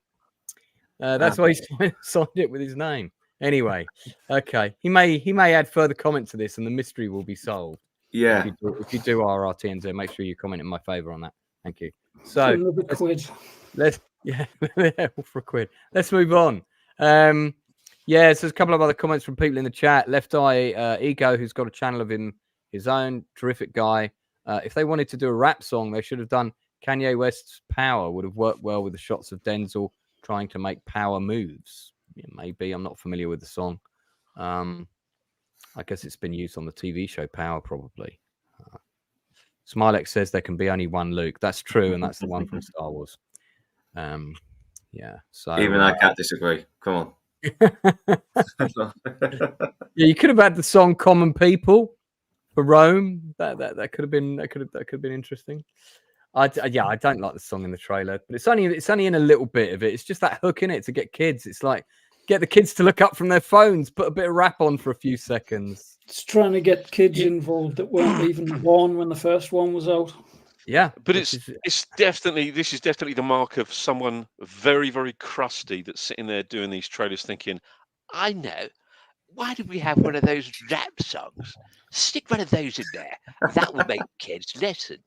That's why he signed it with his name. Anyway, okay. He may add further comment to this, and the mystery will be solved. Yeah. If you do RRTNZ, make sure you comment in my favour on that. Thank you. So another quid. Let's for a quid. Let's move on. So there's a couple of other comments from people in the chat. Left Eye Ego, who's got a channel of his own, terrific guy. If they wanted to do a rap song, they should have done Kanye West's Power. Would have worked well with the shots of Denzel trying to make power moves. Yeah, maybe. I'm not familiar with the song. I guess it's been used on the TV show Power, probably. Smilex says there can be only one Luke. That's true, and that's the one from Star Wars. So even I can't disagree. Come on. You could have had the song "Common People" for Rome. That could have been interesting. I don't like the song in the trailer, but it's only in a little bit of it. It's just that hook in it to get kids. It's like get the kids to look up from their phones, put a bit of rap on for a few seconds. It's trying to get kids involved that weren't even born when the first one was out. Yeah, but this is definitely the mark of someone very, very crusty that's sitting there doing these trailers, thinking, "I know. Why don't we have one of those rap songs? Stick one of those in there. That will make kids listen.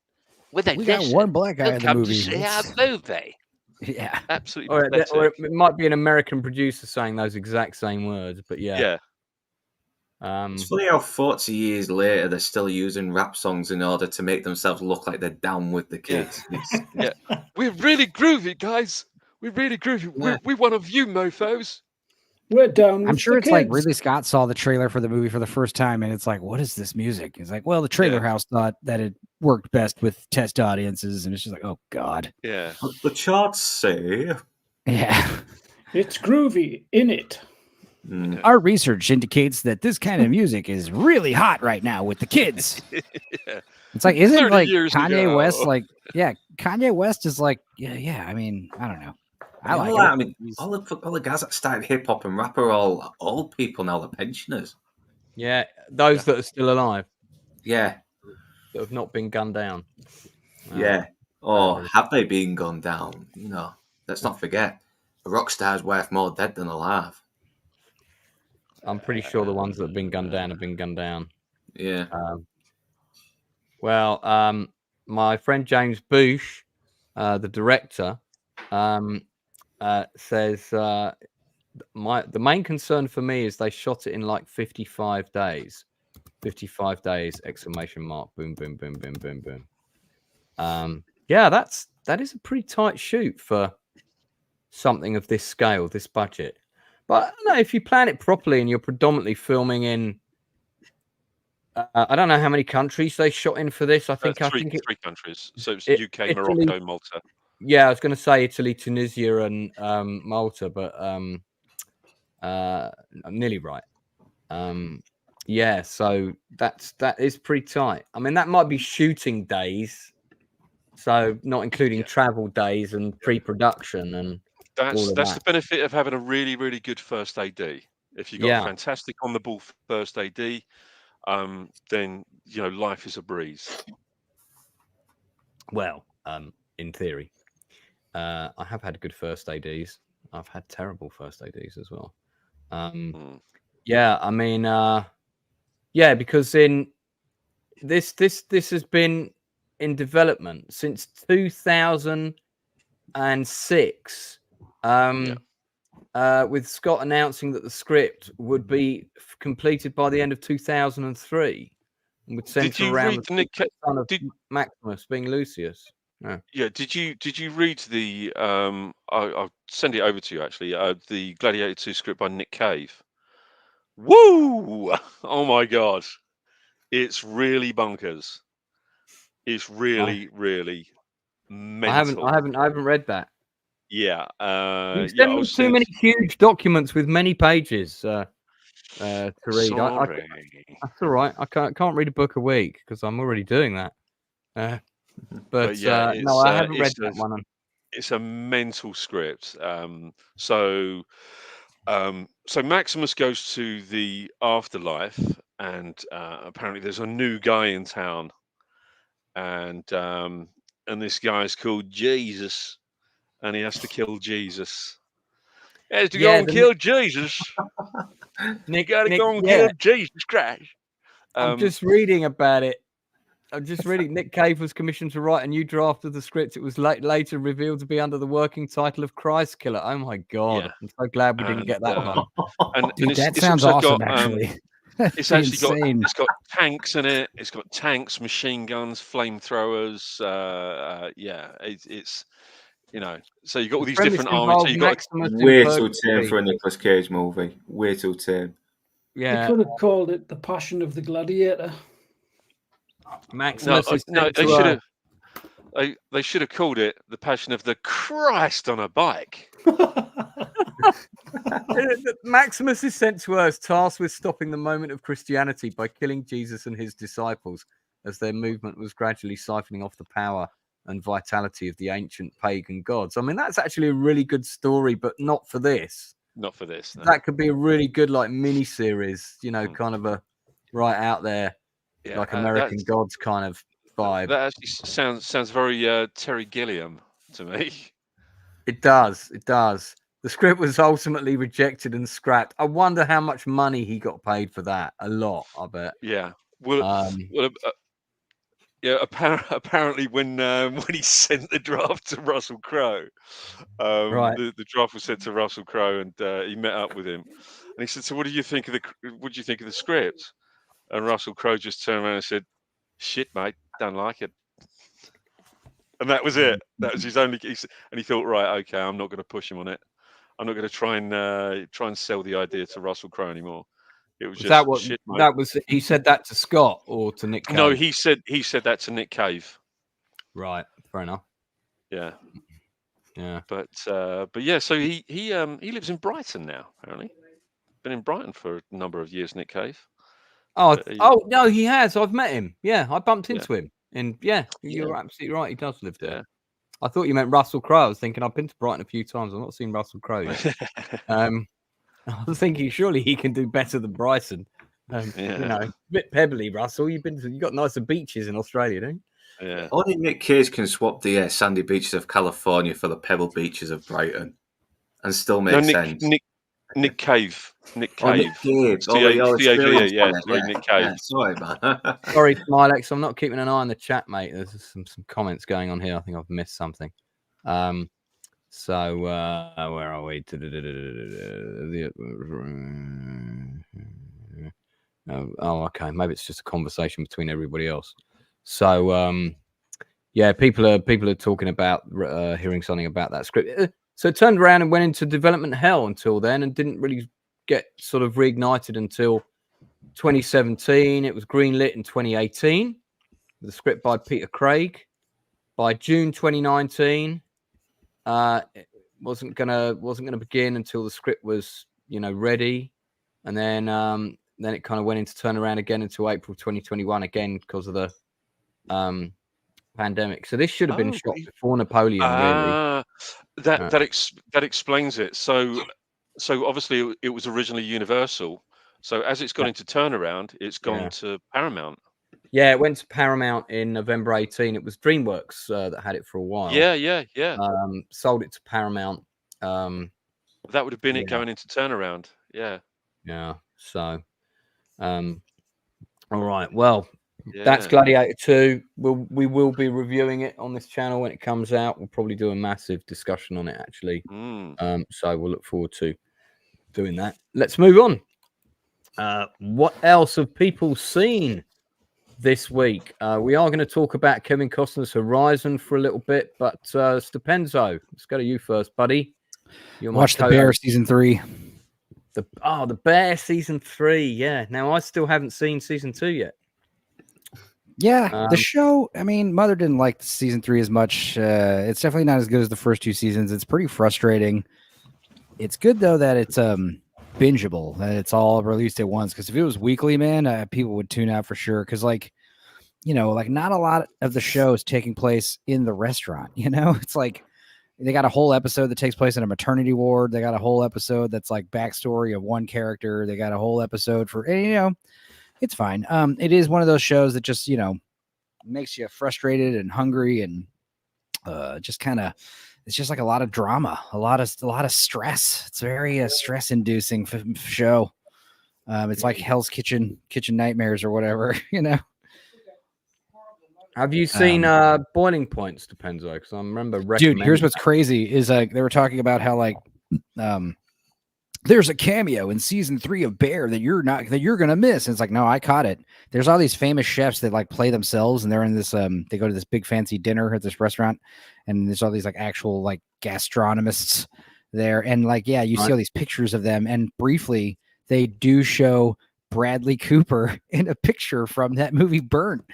When they listen, got one black guy in the movie. To see our movie." Yeah, absolutely. Or it might be an American producer saying those exact same words, but yeah. It's funny how 40 years later they're still using rap songs in order to make themselves look like they're down with the kids. Yeah, we're really groovy, guys. We're really groovy. Yeah. We're one of you, mofos. We're down. I'm sure the it's kids. like Ridley Scott saw the trailer for the movie for the first time, and it's like, what is this music? He's like, well, the trailer house thought that it worked best with test audiences, and it's just like, oh god. Yeah. The charts say. Yeah. It's groovy in it. Our research indicates that this kind of music is really hot right now with the kids. Yeah. It's like, isn't like Kanye Kanye West like, Kanye West is like, yeah. I mean, I don't know. I like it. I mean, all the guys that started hip hop and rap are all old people now. They're pensioners. Yeah, those that are still alive. Yeah, that have not been gunned down. Yeah, or have they been gunned down? You know, let's not forget, a rock star's worth more dead than alive. I'm pretty sure the ones that have been gunned down have been gunned down. Yeah. My friend James Boosh, the director, says the main concern for me is they shot it in like 55 days. 55 days! Exclamation mark! Boom! Boom! Boom! Boom! Boom! Boom! That is a pretty tight shoot for something of this scale, this budget. But no, if you plan it properly and you're predominantly filming in, I don't know how many countries they shot in for this. I think three countries. So it's UK, Italy, Morocco, Malta. Yeah, I was going to say Italy, Tunisia, and Malta, but I'm nearly right. So that is pretty tight. I mean, that might be shooting days, so not including travel days and pre-production and. That's the benefit of having a really, really good first AD. If you've got a fantastic on the ball first AD, then life is a breeze. Well, in theory, I have had good first ADs. I've had terrible first ADs as well. Because in this has been in development since 2006. With Scott announcing that the script would be completed by the end of 2003 and would center around the son of Maximus being Lucius. Yeah. Did you read the? I'll send it over to you actually. The Gladiator 2 script by Nick Cave. Woo! Oh my god, it's really bonkers. It's really, really mental. I haven't read that. Yeah. You sent me too many huge documents with many pages to read. Sorry. That's all right. I can't read a book a week because I'm already doing that. But yeah, no, I haven't read that one. It's a mental script. So Maximus goes to the afterlife, and apparently there's a new guy in town, and this guy's called Jesus, and he has to kill Jesus. He has to go and kill Jesus. You gotta go and kill Jesus Christ. I'm just reading about it. I'm just reading. Nick Cave was commissioned to write a new draft of the script. It was later revealed to be under the working title of Christ Killer. Oh my god! Yeah. I'm so glad we didn't get that one. And Dude, that sounds awesome. Got, actually, it's actually it's got tanks in it. It's got tanks, machine guns, flamethrowers. It's so you got all these different armies. So you got way too tame for a Nicolas Cage movie. Way too tame. Yeah, they could have called it The Passion of the Gladiator. Maximus they should have called it The Passion of the Christ on a Bike. Maximus is sent to Earth tasked with stopping the moment of Christianity by killing Jesus and his disciples as their movement was gradually siphoning off the power and vitality of the ancient pagan gods. I mean, that's actually a really good story, but not for this. Not for this. No. That could be a really good mini series, kind of a right out there, like American Gods kind of vibe. That actually sounds very Terry Gilliam to me. It does. The script was ultimately rejected and scrapped. I wonder how much money he got paid for that. A lot, I bet. Yeah. Apparently when he sent the draft to Russell Crowe, the draft was sent to Russell Crowe, and he met up with him, and he said, "So what do you think of the script?" And Russell Crowe just turned around and said, "Shit, mate, don't like it." And that was it. That was his only. And he thought, right, okay, I'm not going to push him on it. I'm not going to try and sell the idea to Russell Crowe anymore. It was just shit, mate. That was he said that to Scott or to Nick Cave? No, he said that to Nick Cave. Right, fair enough. Yeah. But yeah, so he lives in Brighton now. Apparently, been in Brighton for a number of years. Nick Cave. Oh no, he has. I've met him. Yeah, I bumped into him. And you're absolutely right. He does live there. Yeah. I thought you meant Russell Crowe. I was thinking I've been to Brighton a few times. I've not seen Russell Crowe yet. I was thinking surely he can do better than Bryson. A bit pebbly, Russell. You got nicer beaches in Australia, don't you? Yeah. Only Nick Cage can swap the sandy beaches of California for the pebble beaches of Brighton, and still make sense. Nick Cave. Nick Cave. Oh, Nick Cave. C-A-V-E, Nick Cave. Yeah, sorry, man. Sorry, Smilex. I'm not keeping an eye on the chat, mate. There's some comments going on here. I think I've missed something. So where are we? Okay. Maybe it's just a conversation between everybody else. So people are talking about hearing something about that script. So it turned around and went into development hell until then, and didn't really get sort of reignited until 2017. It was greenlit in 2018 with a script by Peter Craig. By June 2019. It wasn't gonna begin until the script was ready, and then it kind of went into turnaround again until April 2021 again because of the pandemic. So this should have been shot before Napoleon. Really, that explains it. So obviously it was originally Universal. So as it's gone into turnaround, it's gone to Paramount. Yeah, it went to Paramount in November 18. It was DreamWorks that had it for a while. Yeah. Sold it to Paramount. That would have been it going into turnaround. Yeah. Yeah. So, all right. Well, that's Gladiator 2. We will be reviewing it on this channel when it comes out. We'll probably do a massive discussion on it, actually. So we'll look forward to doing that. Let's move on. What else have people seen this week? We are going to talk about Kevin Costner's Horizon for a little bit, but Stepenzo, let's go to you first, buddy. Watch The Bear season 3. The Bear season 3. Yeah. Now I still haven't seen season 2 yet. Yeah, the show, I mean, Mother didn't like season 3 as much. It's definitely not as good as the first 2 seasons. It's pretty frustrating. It's good, though, that it's bingeable, that it's all released at once. Because if it was weekly, man, people would tune out for sure. Because, like, you know, like not a lot of the show is taking place in the restaurant. You know, it's like they got a whole episode that takes place in a maternity ward. They got a whole episode that's like backstory of one character. They got a whole episode for, and, you know, it's fine. It is one of those shows that just, you know, makes you frustrated and hungry and just kind of, it's just like a lot of drama, a lot of stress. It's very stress inducing show. It's like Hell's Kitchen Nightmares or whatever, you know. Have you seen Boiling Points, Depenzo? Because I remember dude, here's what's crazy is they were talking about how like there's a cameo in season 3 of Bear that you're gonna miss. And it's like, no, I caught it. There's all these famous chefs that like play themselves, and they're in this they go to this big fancy dinner at this restaurant, and there's all these like actual like gastronomists there, and like, yeah, you see all these pictures of them, and briefly they do show Bradley Cooper in a picture from that movie Burnt.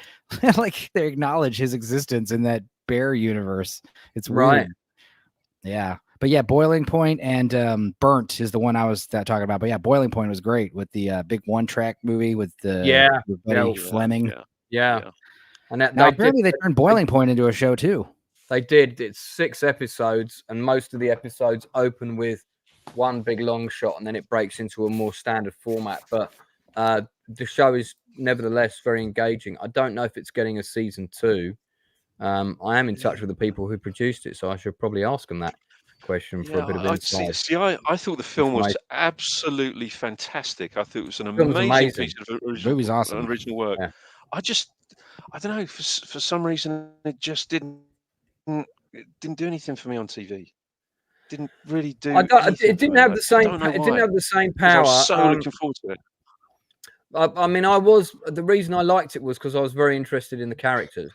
Like they acknowledge his existence in that Bear universe. It's weird. Right. Yeah. But yeah, Boiling Point and Burnt is the one I was talking about. But yeah, Boiling Point was great with the big 1-track movie with the buddy Flemyng. Yeah. And now apparently they turned Boiling Point into a show too. They did. It's 6 episodes, and most of the episodes open with one big long shot, and then it breaks into a more standard format. But the show is nevertheless very engaging. I don't know if it's getting a season 2. I am in touch with the people who produced it, so I should probably ask them that question for a bit of insight. See, I thought the film was absolutely fantastic. I thought it was an amazing piece of original work. Yeah. I don't know, for some reason it just didn't do anything for me on TV. Didn't really do. It didn't have the same. It didn't have the same power. I was so looking forward to it. I mean, the reason I liked it was because I was very interested in the characters.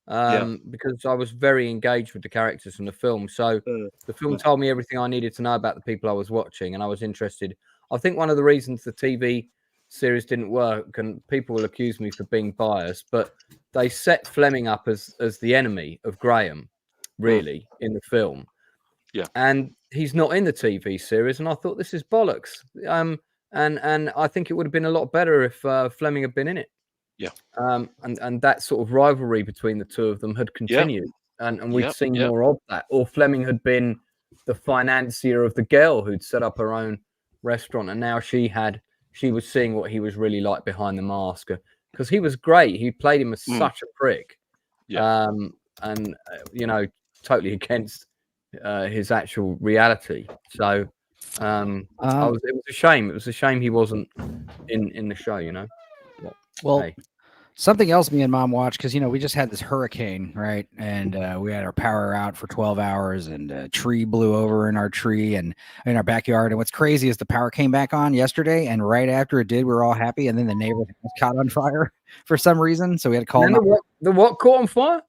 Because I was very engaged with the characters in the film. So the film told me everything I needed to know about the people I was watching, and I was interested. I think one of the reasons the TV series didn't work, and people will accuse me for being biased, but they set Flemyng up as the enemy of Graham, really, in the film. Yeah. And he's not in the TV series, and I thought this is bollocks. And I think it would have been a lot better if Flemyng had been in it. Yeah. And that sort of rivalry between the two of them had continued, and we'd seen more of that. Or Flemyng had been the financier of the girl who'd set up her own restaurant, and now she was seeing what he was really like behind the mask, because he was great. He played him as such a prick, and you know, totally against his actual reality. So it was a shame. It was a shame he wasn't in the show, you know. Well, something else me and Mom watched, because, you know, we just had this hurricane, right? And we had our power out for 12 hours, and a tree blew over in our tree and in our backyard. And what's crazy is the power came back on yesterday, and right after it did, we were all happy. And then the neighbor was caught on fire for some reason. So we had to call the what caught on fire?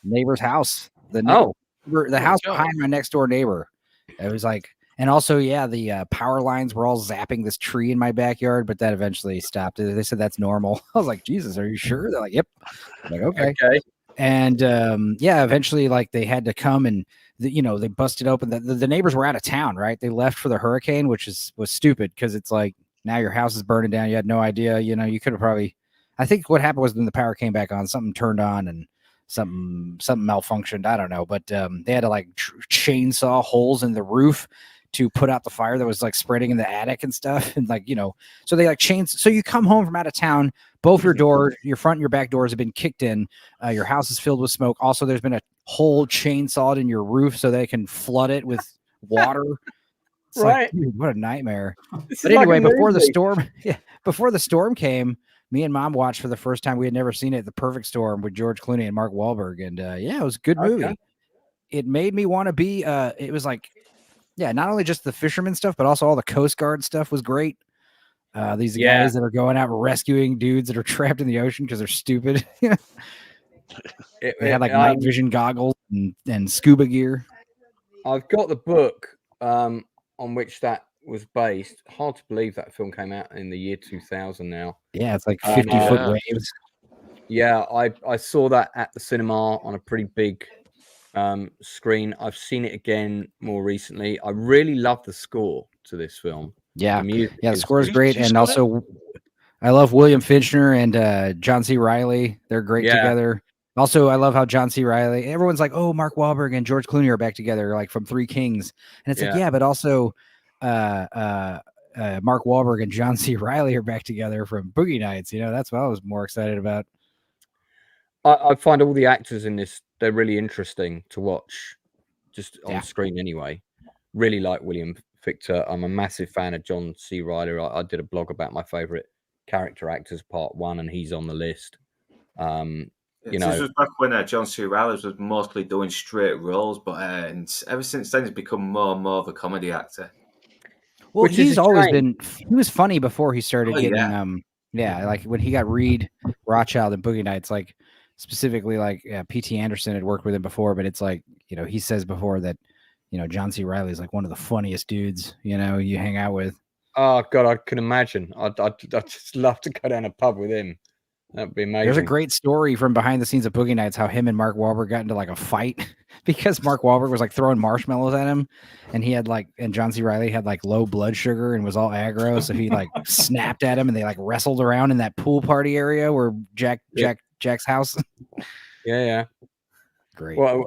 Neighbor's house. The house behind my next door neighbor. It was like, and also, the power lines were all zapping this tree in my backyard, but that eventually stopped. They said that's normal. I was like, Jesus, are you sure? They're like, yep. I'm like, okay. And eventually, like, they had to come and, they busted open. The neighbors were out of town, right? They left for the hurricane, which was stupid, because it's like, now your house is burning down. You had no idea. You know, you could have probably, I think what happened was when the power came back on, something turned on and something malfunctioned. I don't know, but they had to like chainsaw holes in the roof to put out the fire that was like spreading in the attic and stuff. And like, so they like so you come home from out of town, both your doors, your front and your back doors have been kicked in. Your house is filled with smoke. Also, there's been a hole chainsawed in your roof so they can flood it with water. It's right. Like, dude, what a nightmare. But anyway, before the storm came, me and Mom watched for the first time. We had never seen it, The Perfect Storm, with George Clooney and Mark Wahlberg. And it was a good movie. Okay. It made me want to be, it was like, not only just the fisherman stuff, but also all the Coast Guard stuff was great. These guys that are going out rescuing dudes that are trapped in the ocean because they're stupid. They had like night vision goggles and scuba gear. I've got the book on which that was based. Hard to believe that film came out in the year 2000 now. Yeah, it's like 50-foot waves. Yeah, I saw that at the cinema on a pretty big screen. I've seen it again more recently. I really love the score to this film. Yeah, The music the score is great, who's and got it? also I love William Finchner and John C. Reilly. They're great Yeah. together. Also, I love how John C. Reilly. Everyone's like, "Oh, Mark Wahlberg and George Clooney are back together, like from Three Kings," and it's like, yeah, but also Mark Wahlberg and John C. Reilly are back together from Boogie Nights. You know, that's what I was more excited about. I find all the actors in this, they're really interesting to watch, just on Yeah. screen anyway. Really like William Fichtner. I'm a massive fan of John C. Reilly. I did a blog about my favorite character actors, part 1, and he's on the list. You know, this was back when John C. Reilly was mostly doing straight roles, but ever since then he's become more and more of a comedy actor. Well, Which is he's a always shame. been. He was funny before he started Oh, getting. yeah. Like when he got Reed, Rothschild, and Boogie Nights. Like specifically, like P.T. Anderson had worked with him before, but it's like, you know, he says before that, you know, John C. Reilly is like one of the funniest dudes, you know, you hang out with. Oh God, I can imagine. I'd just love to go down a pub with him. That'd be amazing. There's a great story from behind the scenes of Boogie Nights how him and Mark Wahlberg got into like a fight because Mark Wahlberg was like throwing marshmallows at him, and he had like, and John C. Reilly had like low blood sugar and was all aggro, so he like snapped at him, and they like wrestled around in that pool party area where Jack's house. Yeah. Great. Well,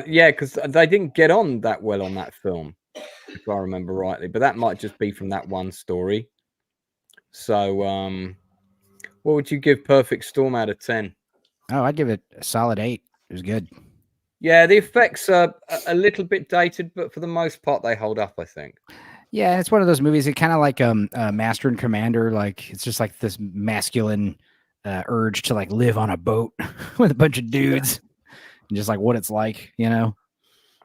yeah, because they didn't get on that well on that film, if I remember rightly. But that might just be from that one story. So, what would you give Perfect Storm out of 10? Oh, I'd give it a solid 8. It was good. Yeah, the effects are a little bit dated, but for the most part, they hold up, I think. Yeah, it's one of those movies. It kind of like Master and Commander. Like it's just like this masculine urge to like live on a boat with a bunch of dudes, and just like what it's like, you know.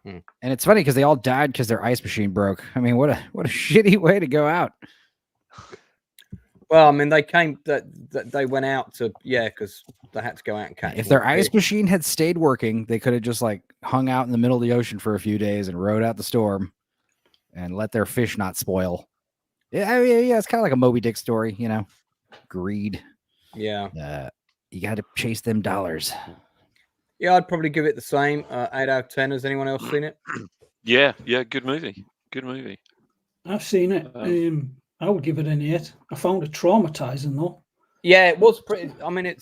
And it's funny because they all died because their ice machine broke. I mean, what a shitty way to go out. Well, I mean, they went out to, because they had to go out and catch. If their ice machine had stayed working, they could have just like hung out in the middle of the ocean for a few days and rode out the storm and let their fish not spoil. Yeah, I mean, it's kind of like a Moby Dick story, you know. Greed. Yeah. You got to chase them dollars. Yeah, I'd probably give it the same. 8 out of 10. Has anyone else seen it? Yeah, good movie. Good movie. I've seen it. I would give it an 8. I found it traumatizing though. Yeah, it was pretty. I mean, I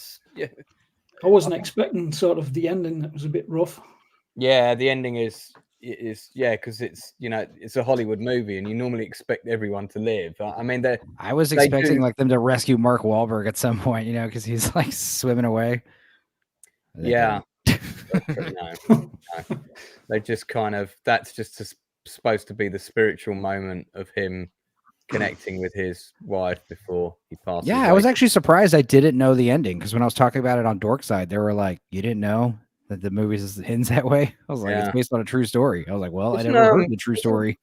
wasn't expecting sort of the ending. That was a bit rough. Yeah, the ending is because it's, you know, it's a Hollywood movie and you normally expect everyone to live. I mean, I was expecting like them to rescue Mark Wahlberg at some point, you know, because he's like swimming away. Yeah. No. They just kind of, that's just supposed to be the spiritual moment of him connecting with his wife before he passes away. I was actually surprised I didn't know the ending, because when I was talking about it on Dorkside, they were like, "You didn't know that the movie ends that way?" I was like, "It's based on a true story." I was like, "Well, I never heard the true story."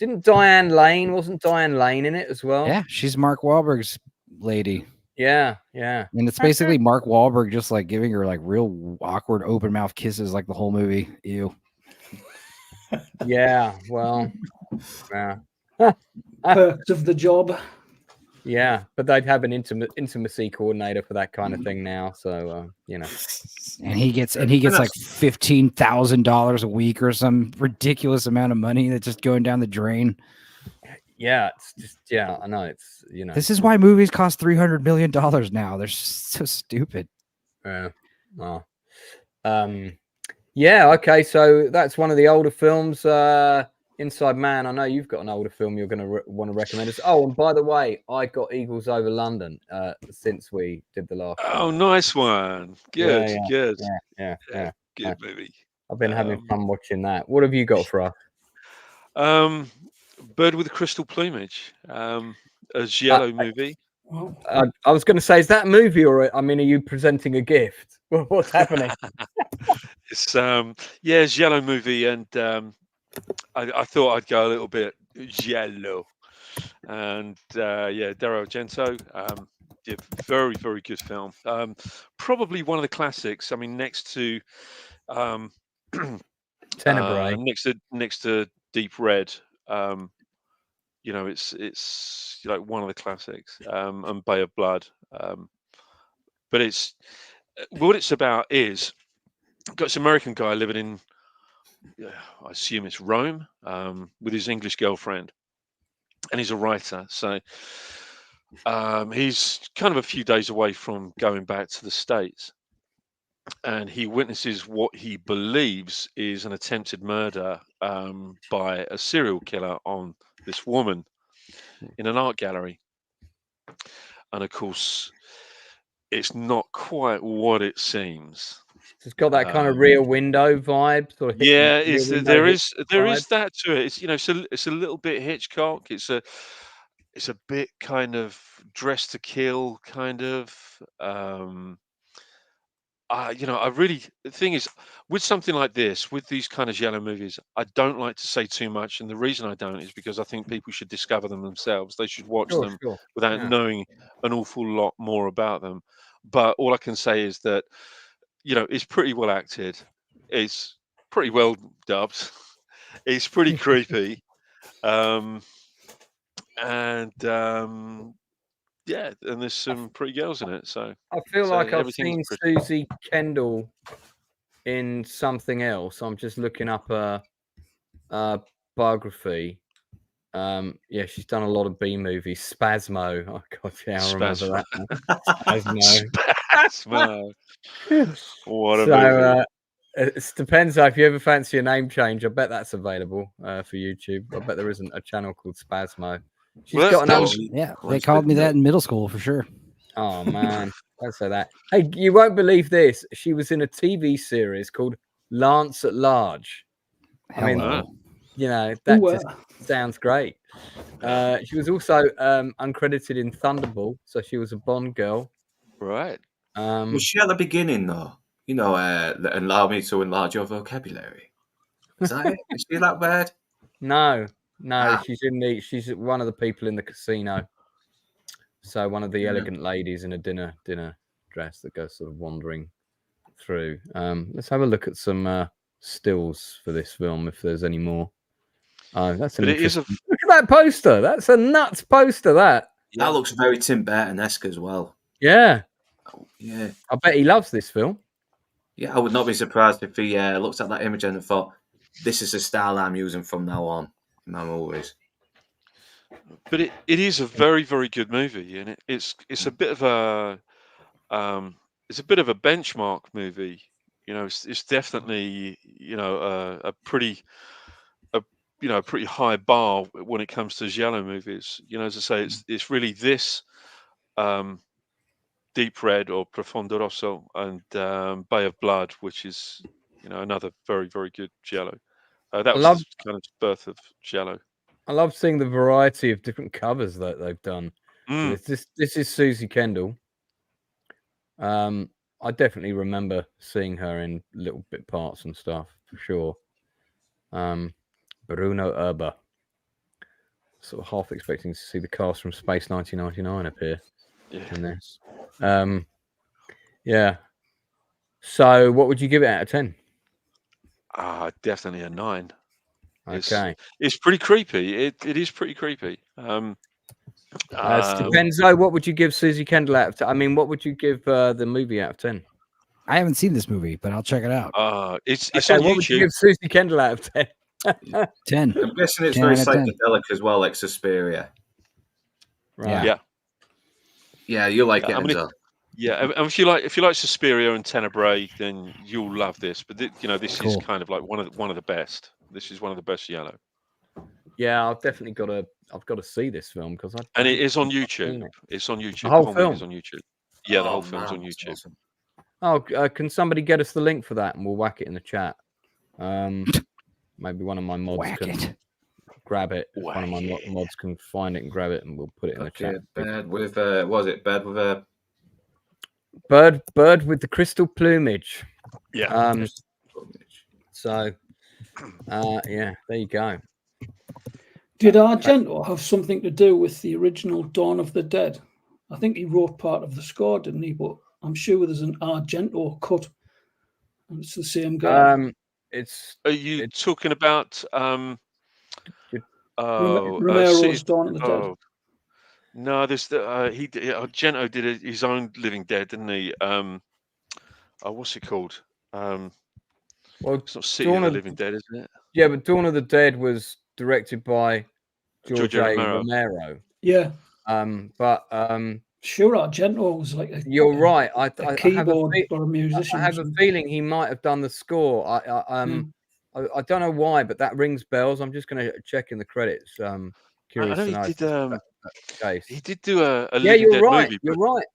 Wasn't Diane Lane in it as well? Yeah, she's Mark Wahlberg's lady. Yeah. And it's basically Mark Wahlberg just like giving her like real awkward open mouth kisses like the whole movie. Ew. Yeah, well, yeah. Perks of the job. Yeah, but they'd have an intimacy coordinator for that kind of thing now, so you know. And he gets like $15,000 a week or some ridiculous amount of money that's just going down the drain. Yeah, it's just I know, it's, you know. This is why movies cost $300 million now. They're so stupid. Yeah. Oh. Yeah. Okay. So that's one of the older films. Inside Man. I know you've got an older film you're going to want to recommend us. Oh, and by the way, I got Eagles Over London since we did the last. Oh, nice one. Good. Yeah. Good movie. I've been having fun watching that. What have you got for us? Bird with Crystal Plumage. A Giallo movie. I was going to say, is that a movie, or I mean, are you presenting a gift? What's happening? It's Giallo movie, and I thought I'd go a little bit Giallo, and Dario Argento. Very, very good film. Probably one of the classics. I mean, next to Tenebrae, next to Deep Red. You know, it's like one of the classics, and Bay of Blood. But it's what it's about is got this American guy living in, I assume it's Rome, with his English girlfriend, and he's a writer. So he's kind of a few days away from going back to the States, and he witnesses what he believes is an attempted murder by a serial killer on this woman in an art gallery. And of course, it's not quite what it seems. It's got that kind of Rear Window vibe. Sort of Yeah, there is vibe. that to it. It's, you know, it's a little bit Hitchcock. It's a bit kind of Dressed to Kill kind of. You know, the thing is, with something like this, with these kind of giallo movies, I don't like to say too much, and the reason I don't is because I think people should discover them themselves. They should watch them without knowing an awful lot more about them. But all I can say is that, you know, it's pretty well acted, it's pretty well dubbed, it's pretty creepy, yeah, and there's some pretty girls in it. So I feel like I've seen Susie Kendall in something else. I'm just looking up her biography. Yeah, she's done a lot of B movies. Spasmo. Oh God, yeah, I remember that. Spasmo. What a movie. It depends if you ever fancy a name change. I bet that's available for YouTube. I bet there isn't a channel called Spasmo. They called me that in middle school for sure. Oh man, don't say that. Hey, you won't believe this. She was in a TV series called Lance at Large. I mean, you know, that just sounds great. She was also uncredited in Thunderball, so she was a Bond girl. Right. Was she at the beginning though? You know, allow me to enlarge your vocabulary. Is that it? Is she that bad? No. She's one of the people in the casino. So one of the elegant ladies in a dinner dress that goes sort of wandering through. Let's have a look at some stills for this film if there's any more. Oh, that's an interesting. Look at that poster. That's a nuts poster. That looks very Tim Burton-esque as well. Yeah. Yeah. I bet he loves this film. Yeah, I would not be surprised if he looked at that image and thought, "This is the style I'm using from now on in my movies." But it is a very, very good movie, and it's a bit of a benchmark movie. You know, it's definitely, you know, a pretty high bar when it comes to giallo movies. You know, as I say, it's really this, Deep Red or Profondo Rosso and Bay of Blood, which is, you know, another very, very good giallo. That was the kind of birth of giallo. I love seeing the variety of different covers that they've done. So this is Susie Kendall. I definitely remember seeing her in little bit parts and stuff for sure. Bruno Erba. Sort of half expecting to see the cast from Space 1999 appear in this. Yeah. So what would you give it out of 10? Definitely a 9. Okay. It's pretty creepy. It is pretty creepy. Stepenzo, what would you give Susie Kendall out of 10? I mean, what would you give the movie out of 10? I haven't seen this movie, but I'll check it out. It's okay, on what YouTube. Would you give Susie Kendall out of 10? 10. I'm guessing it's very psychedelic as well, like Suspiria. Right. Yeah, you like it, Enzo. Yeah, and if you like Suspiria and Tenebrae, then you'll love this. But you know, this is kind of like one of the best. This is one of the best giallo. Yeah, I've definitely got to see this film because and it is on YouTube. It's on YouTube. The whole film is on YouTube. Yeah, the whole film's on YouTube. Awesome. Oh, can somebody get us the link for that and we'll whack it in the chat? Maybe one of my mods can grab it. One of my mods can find it and grab it, and we'll put it in the chat. Bird with what was it? Bird with a bird with the crystal plumage. Yeah. So, yeah, there you go. Did Argento have something to do with the original Dawn of the Dead? I think he wrote part of the score, didn't he? But I'm sure there's an Argento cut. And it's the same guy. Are you talking about Romero's Dawn of the Dead? No, there's Argento did his own Living Dead, didn't he? what's it called? Well, It's not City of the Living Dead, isn't it? Yeah, but Dawn of the Dead was directed by George A. Romero. Romero. Yeah. But Sure, Argento was like you're right. I keyboard or a musician. I have a feeling he might have done the score. I don't know why, but that rings bells. I'm just going to check in the credits. Curious to know. He did do a yeah, Living you're Dead right. movie. You're right.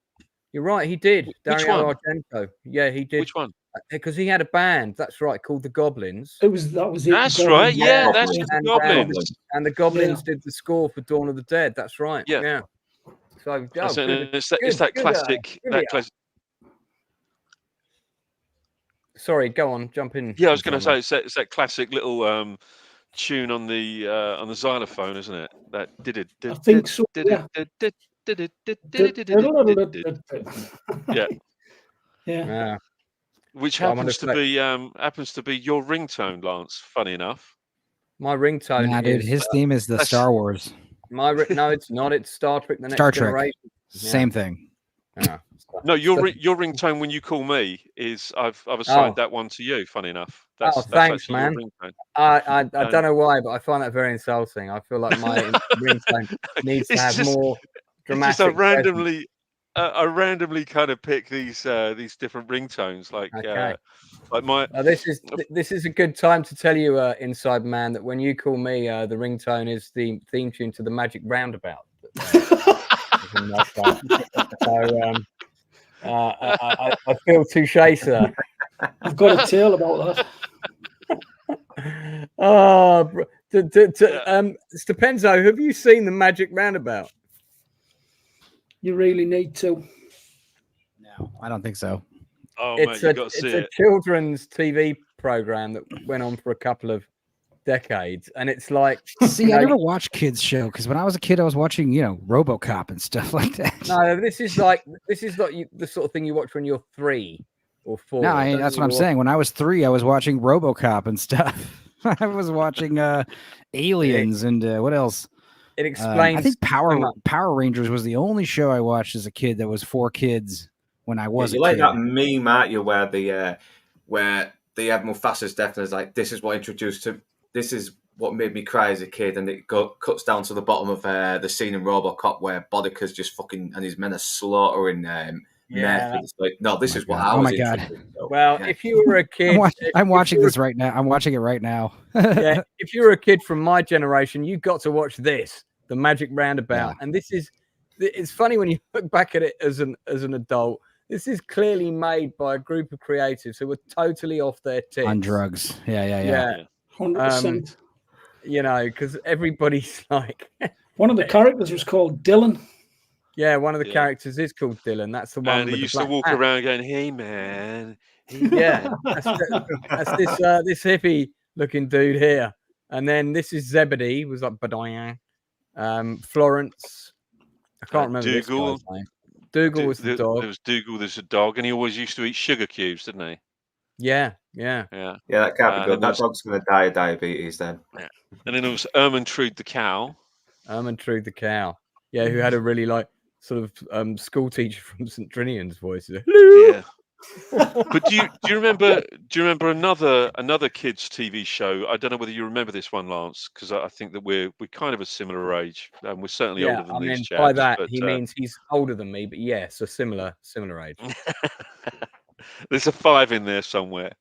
You're right. He did. Which Dario one? Argento. Yeah, he did. Which one? Because he had a band. That's right, called the Goblins. That was it. That's right. Yeah, that's the Goblins. And the Goblins did the score for Dawn of the Dead. That's right. Yeah. So it's that classic. Classic. Sorry, go on, jump in. Yeah, I was going to say it's that classic little tune on the xylophone, isn't it? That did it. I think so. Yeah. Yeah. Which happens to be your ringtone, Lance. Funny enough. My ringtone. Nah, dude, his theme is the Star Wars. No, it's not. It's Star Trek: The Next Star Trek. Generation. Same thing. Yeah. No, your ringtone when you call me is I've assigned that one to you. Funny enough. That's thanks, man. I don't know why, but I find that very insulting. I feel like my ringtone needs to have more dramatic. I randomly kind of pick these different ringtones, like my. This is a good time to tell you, Inside Man, that when you call me, the ringtone is the theme tune to the Magic Roundabout. I feel touché, sir. I've got a tale about that. Stepenzo, have you seen the Magic Roundabout? You really need to. No, I don't think so. Oh, it's a children's TV program that went on for a couple of decades, and it's like, see, I never watched kids show because when I was a kid, I was watching, RoboCop and stuff like that. No, this is like the sort of thing you watch when you're 3 or 4. No, that's what I'm saying. When I was 3, I was watching RoboCop and stuff. I was watching Aliens and what else? It explains. I think Power Rangers was the only show I watched as a kid that was for kids when I was a kid. Like that meme, aren't you, where the Admiral Faster's death is like, this is what made me cry as a kid, and it cuts down to the bottom of the scene in RoboCop where Bodica's just fucking and his men are slaughtering Meth. It's like, no, this is what I was. Oh my god! Well, if you were a kid, I'm watching this right now. I'm watching it right now. Yeah, if you were a kid from my generation, you got to watch this, the Magic Roundabout, and it's funny when you look back at it as an adult. This is clearly made by a group of creatives who were totally off their tits on drugs. Yeah. 100%. Because everybody's like, one of the characters was called Dylan. Yeah, one of the characters is called Dylan. That's the one. And he used to walk around going, "Hey man." That's this hippie-looking dude here. And then this is Zebedee, was like Badoyan. Florence, I can't remember Dougal. This guy's name. Dougal was the dog. There was Dougal. There's a dog, and he always used to eat sugar cubes, didn't he? Yeah. That can't be good. That dog's going to die of diabetes then. Yeah. And then there was Ermentrude the cow. Ermentrude the cow. Yeah, who had a really sort of school teacher from St. Trinian's voice. Yeah. But do you remember another kids TV show? I don't know whether you remember this one, Lance, because I think that we're kind of a similar age, and we're certainly older than these chaps. By that he means he's older than me, but yes, a similar age. There's a 5 in there somewhere.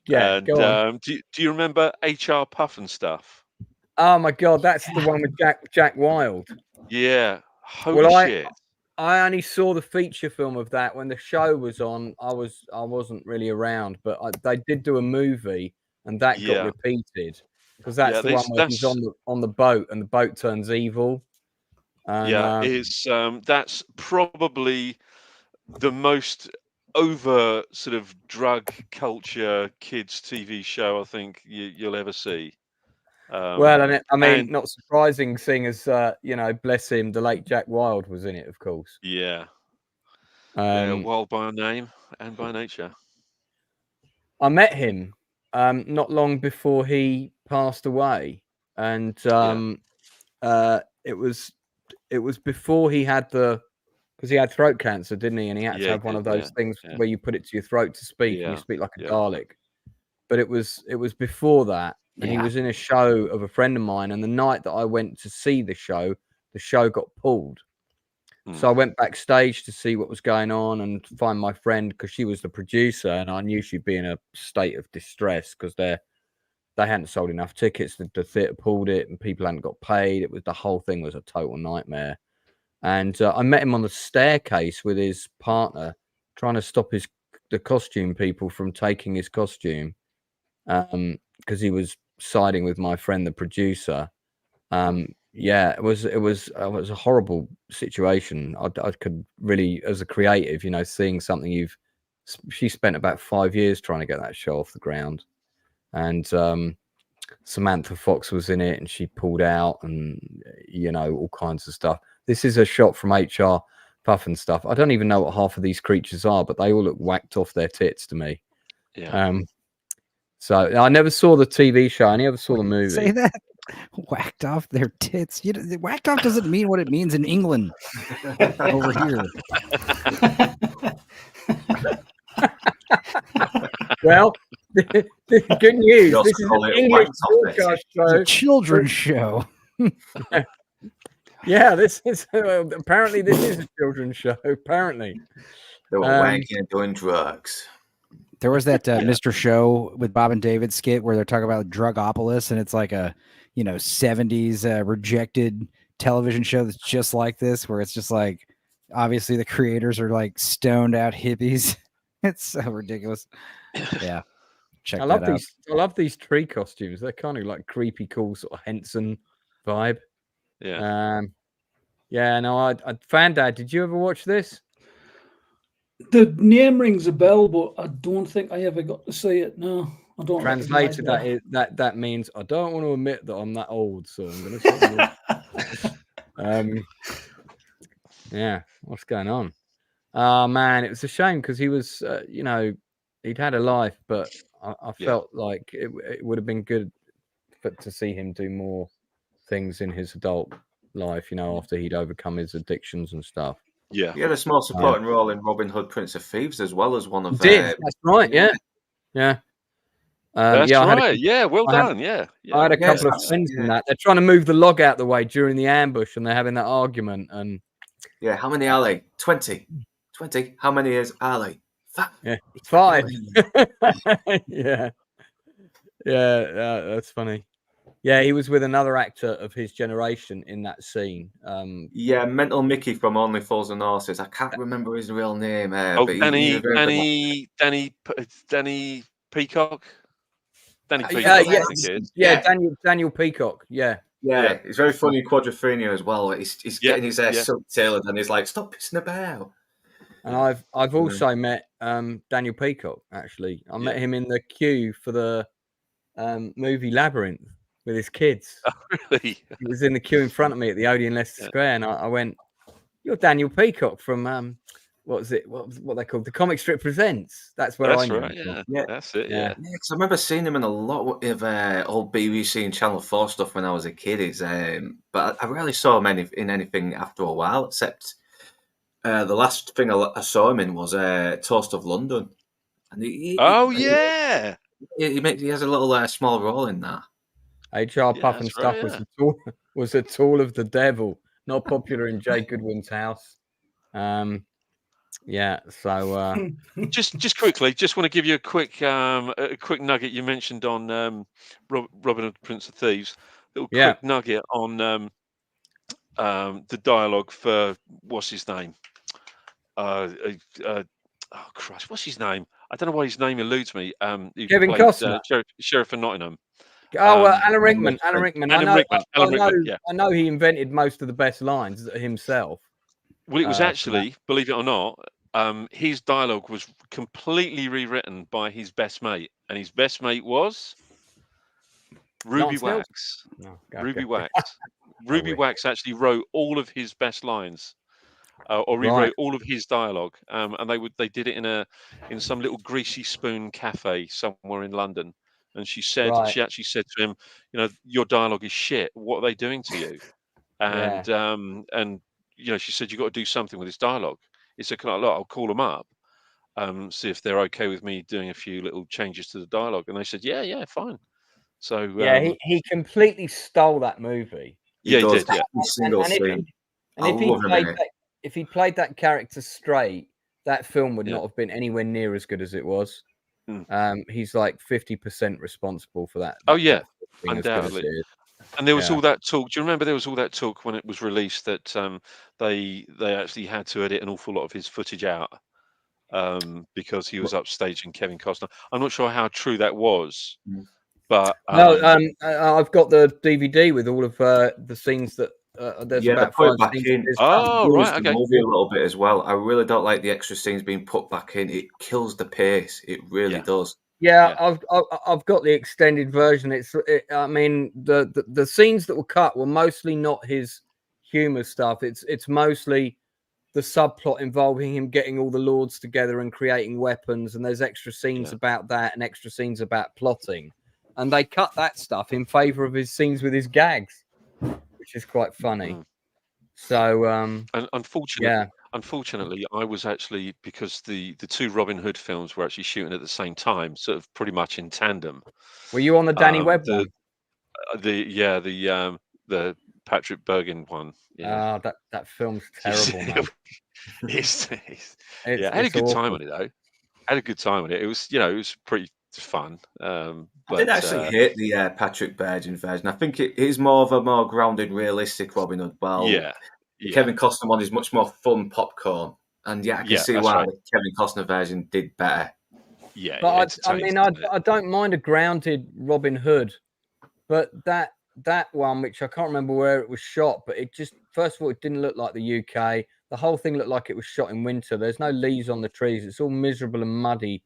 Yeah. And, go on. Do you remember HR Puff and Stuff? Oh my god, that's the one with Jack Wilde. Yeah. Holy shit. I only saw the feature film of that when the show was on. I wasn't really around, but they did do a movie, and that got repeated because that's the one where he's on the boat, and the boat turns evil. And, that's probably the most over sort of drug culture kids TV show I think you'll ever see. Not surprising, seeing as bless him, the late Jack Wilde was in it, of course. Yeah. Wild by name and by nature. I met him not long before he passed away, and it was before he had the because he had throat cancer, didn't he? And he had to Yeah, have one he of did, those things yeah. where you put it to your throat to speak, and you Yeah, speak like a yeah. Dalek. But it was before that, and he Yeah. was in a show of a friend of mine. And the night that I went to see the show got pulled. So I went backstage to see what was going on and find my friend, because she was the producer, and I knew she'd be in a state of distress because they hadn't sold enough tickets. The theatre pulled it, and people hadn't got paid. The whole thing was a total nightmare. And I met him on the staircase with his partner, trying to stop the costume people from taking his costume, because he was siding with my friend, the producer. Yeah, it was a horrible situation. I could really, as a creative, seeing something she spent about 5 years trying to get that show off the ground, and Samantha Fox was in it, and she pulled out, and all kinds of stuff. This is a shot from HR Puff and stuff. I don't even know what half of these creatures are, but they all look whacked off their tits to me. Yeah. So I never saw the TV show. I never saw the movie. Say that. Whacked off their tits. Whacked off doesn't mean what it means in England over here. Well, good news. This is an English broadcast show. It's a children's show. Yeah, this is apparently this is a children's show. Apparently, they were wanking and doing drugs. There was that Mr. Show with Bob and David skit where they're talking about Drugopolis, and it's like a 70s rejected television show that's just like this, where it's just like obviously the creators are like stoned out hippies. It's so ridiculous. Yeah, check that out. I love these tree costumes. They're kind of like creepy, cool sort of Henson vibe. Yeah. Yeah. No, I Fandad, did you ever watch this? The name rings a bell, but I don't think I ever got to see it. No, I don't. Translated, that means I don't want to admit that I'm that old, so I'm going to say. Yeah, what's going on? Oh man, it was a shame because he was, he'd had a life, but I felt like it would have been good to see him do more things in his adult life, after he'd overcome his addictions and stuff. Yeah, he had a small supporting role in Robin Hood, Prince of Thieves, as well as one of. That's right. Yeah. That's right. Yeah, well done. Yeah. I had a couple of friends in that. They're trying to move the log out the way during the ambush, and they're having that argument. And how many are they? 20. How many is Ali? 5. Yeah, 5. Yeah, that's funny. Yeah, he was with another actor of his generation in that scene. Mental Mickey from Only Fools and Horses. I can't remember his real name. Danny Peacock. Danny Peacock. Daniel Peacock. Yeah, he's very funny in Quadrophenia as well. He's getting his hair tailored, and he's like, "Stop pissing about." And I've also met Daniel Peacock. Actually, I met him in the queue for the movie Labyrinth with his kids. Oh, really? He was in the queue in front of me at the Odeon Leicester Square, and I went, "You're Daniel Peacock from what was it? What they called? The Comic Strip Presents." That's where I knew him. Yeah, that's it. Yeah, because I remember seeing him in a lot of old BBC and Channel 4 stuff when I was a kid. But I rarely saw him in anything after a while, except the last thing I saw him in was Toast of London. And he has a little small role in that. HR Puff and stuff was a tool of the devil, not popular in Jay Goodwin's house. So just quickly, just want to give you a quick nugget you mentioned on Robin Hood, Prince of Thieves. Quick nugget on the dialogue for what's his name? Oh Christ, what's his name? I don't know why his name eludes me. Kevin Costner, Sheriff of Nottingham. Alan Rickman. I know he invented most of the best lines himself. Well, it was actually, believe it or not, his dialogue was completely rewritten by his best mate, and his best mate was Ruby Wax. Ruby Wax. Ruby Wax actually wrote all of his best lines, or rewrote all of his dialogue, and they did it in some little greasy spoon cafe somewhere in London. And she actually said to him, your dialogue is shit. What are they doing to you? And she said, you got to do something with this dialogue. He said, look, I'll call them up, see if they're okay with me doing a few little changes to the dialogue. And they said, yeah, fine. So yeah, he completely stole that movie. He did, yeah. If he played that character straight, that film would not have been anywhere near as good as it was. He's like 50% responsible for that. Oh yeah, undoubtedly. And there was all that talk. Do you remember there was all that talk when it was released that they actually had to edit an awful lot of his footage out because he was upstaging Kevin Costner. I'm not sure how true that was, but no, I've got the DVD with all of the scenes that there's about 5 scenes. Oh, right, okay. Movie a little bit as well. I really don't like the extra scenes being put back in. It kills the pace. It really does. Yeah, I've got the extended version. I mean, the scenes that were cut were mostly not his humor stuff. It's mostly the subplot involving him getting all the lords together and creating weapons. And there's extra scenes about that and extra scenes about plotting. And they cut that stuff in favor of his scenes with his gags, which is quite funny. So, and unfortunately, I was actually, because the two Robin Hood films were actually shooting at the same time, sort of pretty much in tandem. Were you on the Danny Webb one? The Patrick Bergin one. Yeah. Oh, that film's terrible, man. I had a good time on it though. I had a good time on it. It was, it was pretty fun. But I did actually hate the Patrick Bergin version. I think it is more of a more grounded, realistic Robin Hood. Well, Kevin Costner one is much more fun popcorn, and I can see why the Kevin Costner version did better. Yeah, but I don't mind a grounded Robin Hood, but that one, which I can't remember where it was shot, but it just, first of all, it didn't look like the UK. The whole thing looked like it was shot in winter. There's no leaves on the trees. It's all miserable and muddy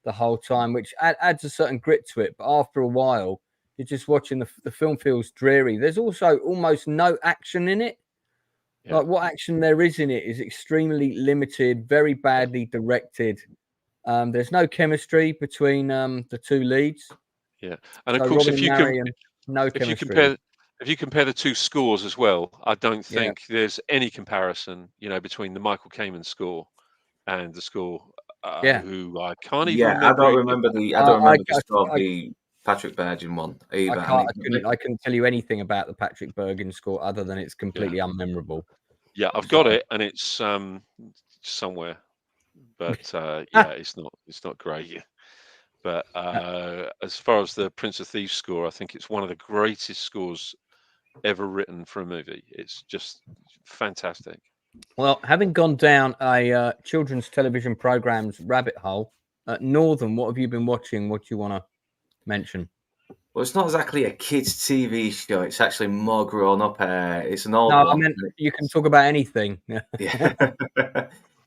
the whole time, which adds a certain grit to it. But after a while, you're just watching the film feels dreary. There's also almost no action in it. Like what action there is in it is extremely limited, very badly directed. There's no chemistry between the two leads. Yeah, and of course, if you compare the two scores as well, I don't think there's any comparison, between the Michael Kamen score and the score. Who I can't even. I don't remember the score of the Patrick Bergin one either. I couldn't tell you anything about the Patrick Bergin score other than it's completely unmemorable. Yeah, I've got it, and it's somewhere, but it's not great. But as far as the Prince of Thieves score, I think it's one of the greatest scores ever written for a movie. It's just fantastic. Well, having gone down a children's television program's rabbit hole, Northern, what have you been watching? What do you want to mention? Well, it's not exactly a kids' TV show. It's actually more grown up. It's an old. No, I mean, you can talk about anything.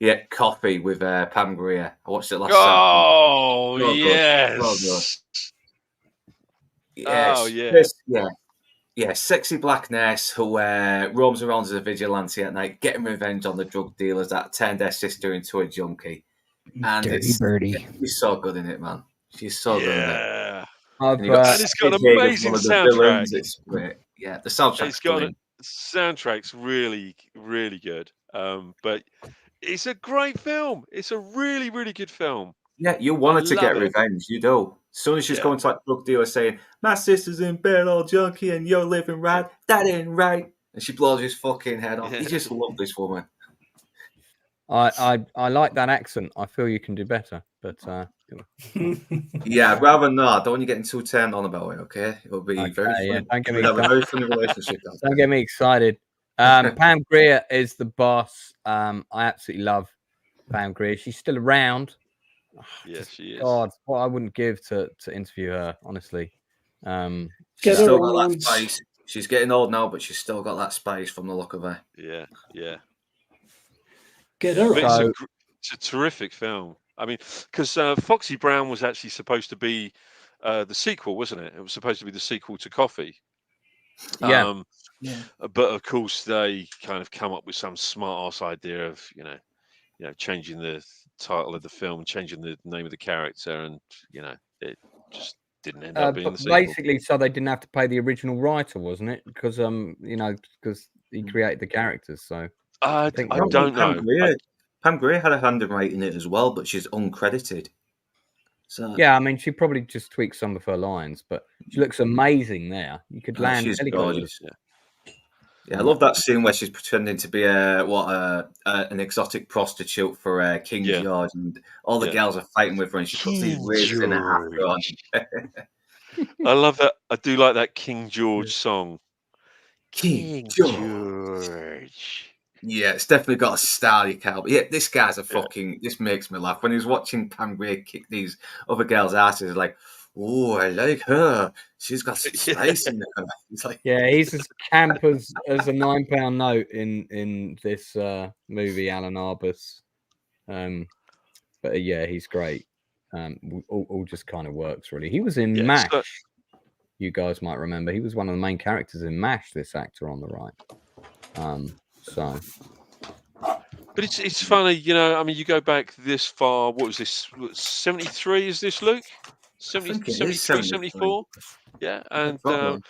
Yeah, Coffee with Pam Grier. I watched it last Saturday. Yes. Yeah, sexy black nurse who roams around as a vigilante at night, getting revenge on the drug dealers that turned their sister into a junkie. And Dirty birdie. She's so good in it, man. She's so good in it. And it's got an amazing soundtrack. It's great. Yeah, the soundtrack's soundtrack's really, really good. But it's a great film. It's a really, really good film. Yeah, you wanted to get revenge. You do. As soon as she's going to that drug dealer saying, "My sister's in bed all junkie and you're living right, that ain't right," and she blows his fucking head off. You just love this woman. I like that accent. I feel you can do better, but I'd rather not. Don't want you getting too turned on about it. Okay, it'll be very fun. Yeah, don't get me have a very funny relationship. Don't get me excited. Pam Grier is the boss. I absolutely love Pam Grier. She's still around. She is. God, what I wouldn't give to interview her, honestly. She's still got that spice. She's getting old now, but she's still got that spice from the look of her. Yeah. Get her. It's a terrific film. I mean, because Foxy Brown was actually supposed to be the sequel, wasn't it? It was supposed to be the sequel to Coffee. Yeah. But of course, they kind of come up with some smart-ass idea of, changing the title of the film, changing the name of the character, and it just didn't end up being the sequel. Basically, so they didn't have to pay the original writer, wasn't it? Because because he created the characters. So I think don't know. Pam Grier had a hand in writing it as well, but she's uncredited. So Yeah, I mean, she probably just tweaked some of her lines, but she looks amazing there. You could land. she's helicopters. gorgeous. Yeah, I love that scene where she's pretending to be an exotic prostitute for King George, and all the girls are fighting with her, and she puts these wigs in her after on. I love that. I do like that King George song. King George. Yeah, it's definitely got a style you can't. Yeah, this guy's a fucking. This makes me laugh. When he was watching Pam Grier kick these other girls' asses, like, oh, I like her. She's got some spice in her. It's like, he's as camp as a £9 note in this movie, Alan Arbus. But he's great. All just kind of works really. He was in MASH. You guys might remember he was one of the main characters in MASH. This actor on the right. But it's funny, I mean, you go back this far. What was this? 73? Is this, Luke? 73, 74? Yeah, and and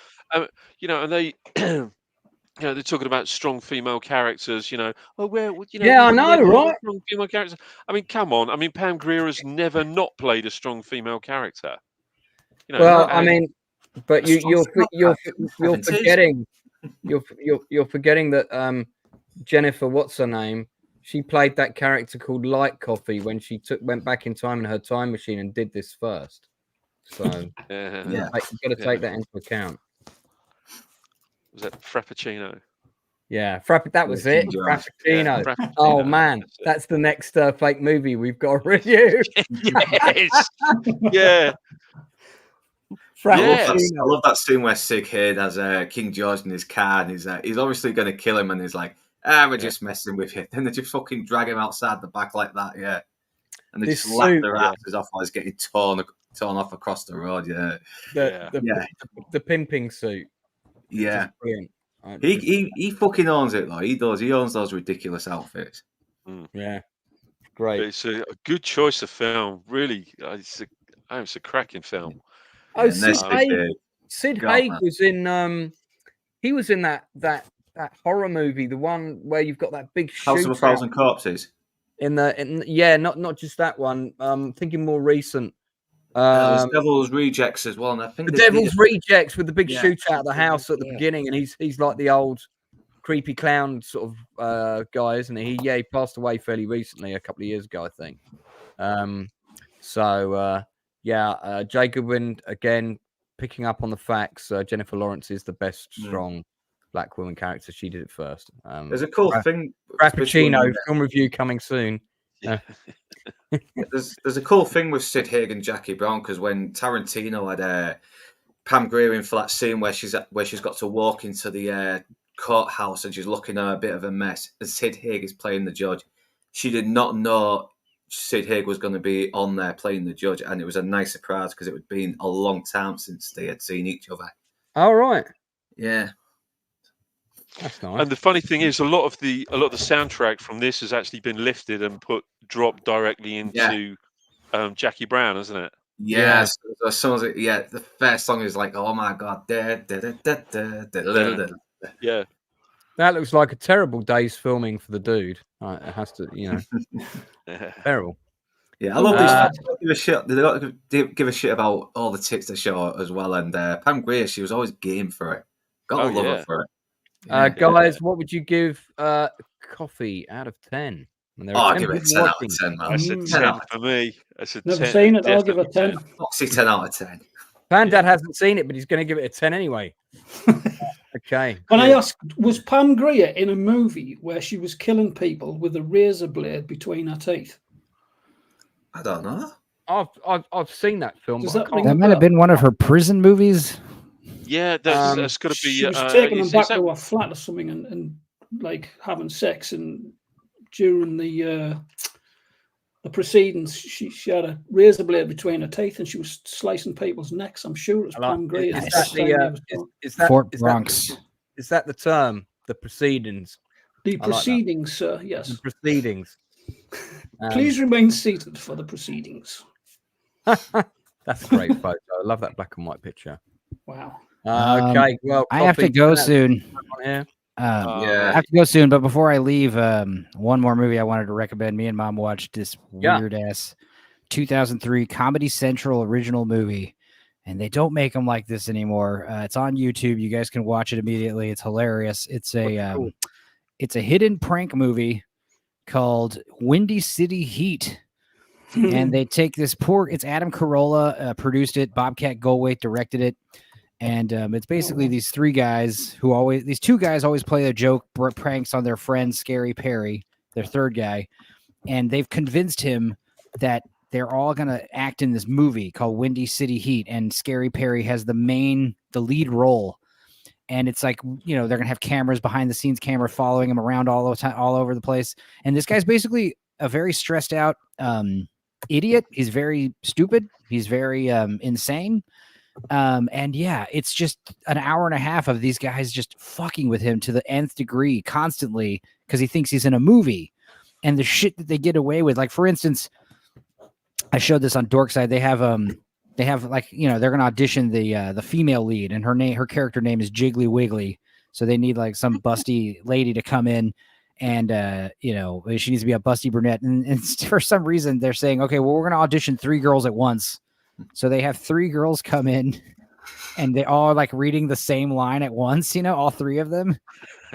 they, they're talking about strong female characters. Oh, where? I know, right? Strong female characters. I mean, come on. I mean, Pam Grier has never not played a strong female character. I mean, but you're forgetting. You're forgetting that Jennifer, what's her name? She played that character called Light Coffee when she went back in time in her time machine and did this first. So you've got to take that into account. Was that Frappuccino? Yeah, that was it. Frappuccino. Frappuccino. Oh man, that's the next fake movie we've got to review. Yes. Yeah. I love that scene where Sig Haig has King George in his car, and he's obviously going to kill him, and he's like, we're just messing with you. Then they just fucking drag him outside the back like that, and they just laugh their asses off while he's getting torn off across the road, the pimping suit. Yeah, he fucking owns it though. He does. He owns those ridiculous outfits. Yeah, great. It's a good choice of film. Really, it's a cracking film. Oh, Sid Haig was in. He was in that horror movie, the one where you've got that big House of a Thousand Corpses. Not just that one. Thinking more recent. There's Devil's Rejects as well, and I think the Devil's Rejects with the big shootout of the house at the beginning, and he's like the old creepy clown sort of guy, isn't he? He passed away fairly recently, a couple of years ago, I think. Jay Goodwin again picking up on the facts. Jennifer Lawrence is the best strong black woman character. She did it first. There's a cool thing. Frappuccino film review coming soon. There's a cool thing with Sid Haig and Jackie Brown, because when Tarantino had Pam Grier in for that scene where she's got to walk into the courthouse and she's looking at a bit of a mess, and Sid Haig is playing the judge. She did not know Sid Haig was going to be on there playing the judge, and it was a nice surprise because it had been a long time since they had seen each other. All right. Yeah. That's nice. And the funny thing is, a lot of the soundtrack from this has actually been lifted and dropped directly into Jackie Brown, hasn't it? Yes. The first song is like, oh my god, yeah. That looks like a terrible day's filming for the dude. It has to, terrible. Yeah, I love these. They don't give a shit about all the tits they show as well. And Pam Grier, she was always game for it. Got to love her for it. Guys, what would you give Coffee out of 10? I'll give it a 10 out of 10, man. That's a 10 for me. That's a 10. Never seen it. I'll give it a 10. Foxy 10 out of 10. Pandad hasn't seen it, but he's going to give it a 10 anyway. Okay. When I asked, was Pam Grier in a movie where she was killing people with a razor blade between her teeth? I don't know. I've seen that film. That might have been one of her prison movies. Yeah, that's got to be. She was taking them back to a flat or something and like having sex, and during the proceedings, she had a razor blade between her teeth and she was slicing people's necks. I'm sure it was Pam Grier. Is that Fort Bronx? Is that the term? The proceedings. The proceedings, sir. Yes. The proceedings. Please remain seated for the proceedings. That's a great photo. I love that black and white picture. Wow. Okay, well, I have to go soon. I have to go soon, but before I leave, one more movie I wanted to recommend. Me and Mom watched this weird ass 2003 Comedy Central original movie, and they don't make them like this anymore. It's on YouTube. You guys can watch it immediately. It's hilarious. It's a hidden prank movie called Windy City Heat. And they take this it's Adam Carolla produced it. Bobcat Goldthwait directed it. And it's basically these two guys always play a joke pranks on their friend Scary Perry, their third guy. And they've convinced him that they're all going to act in this movie called Windy City Heat. And Scary Perry has the lead role. And it's like, they're going to have cameras, behind the scenes camera following him around all over the place. And this guy's basically a very stressed out idiot. He's very stupid. He's very insane. And yeah, it's just an hour and a half of these guys just fucking with him to the nth degree constantly because he thinks he's in a movie. And the shit that they get away with, like for instance, I showed this on Dorkside. They have like, they're going to audition the female lead, and her character name is Jiggly Wiggly. So they need like some busty lady to come in, and she needs to be a busty brunette. And for some reason they're saying, okay, well, we're going to audition 3 girls at once. So they have 3 girls come in, and they all like reading the same line at once, all 3 of them.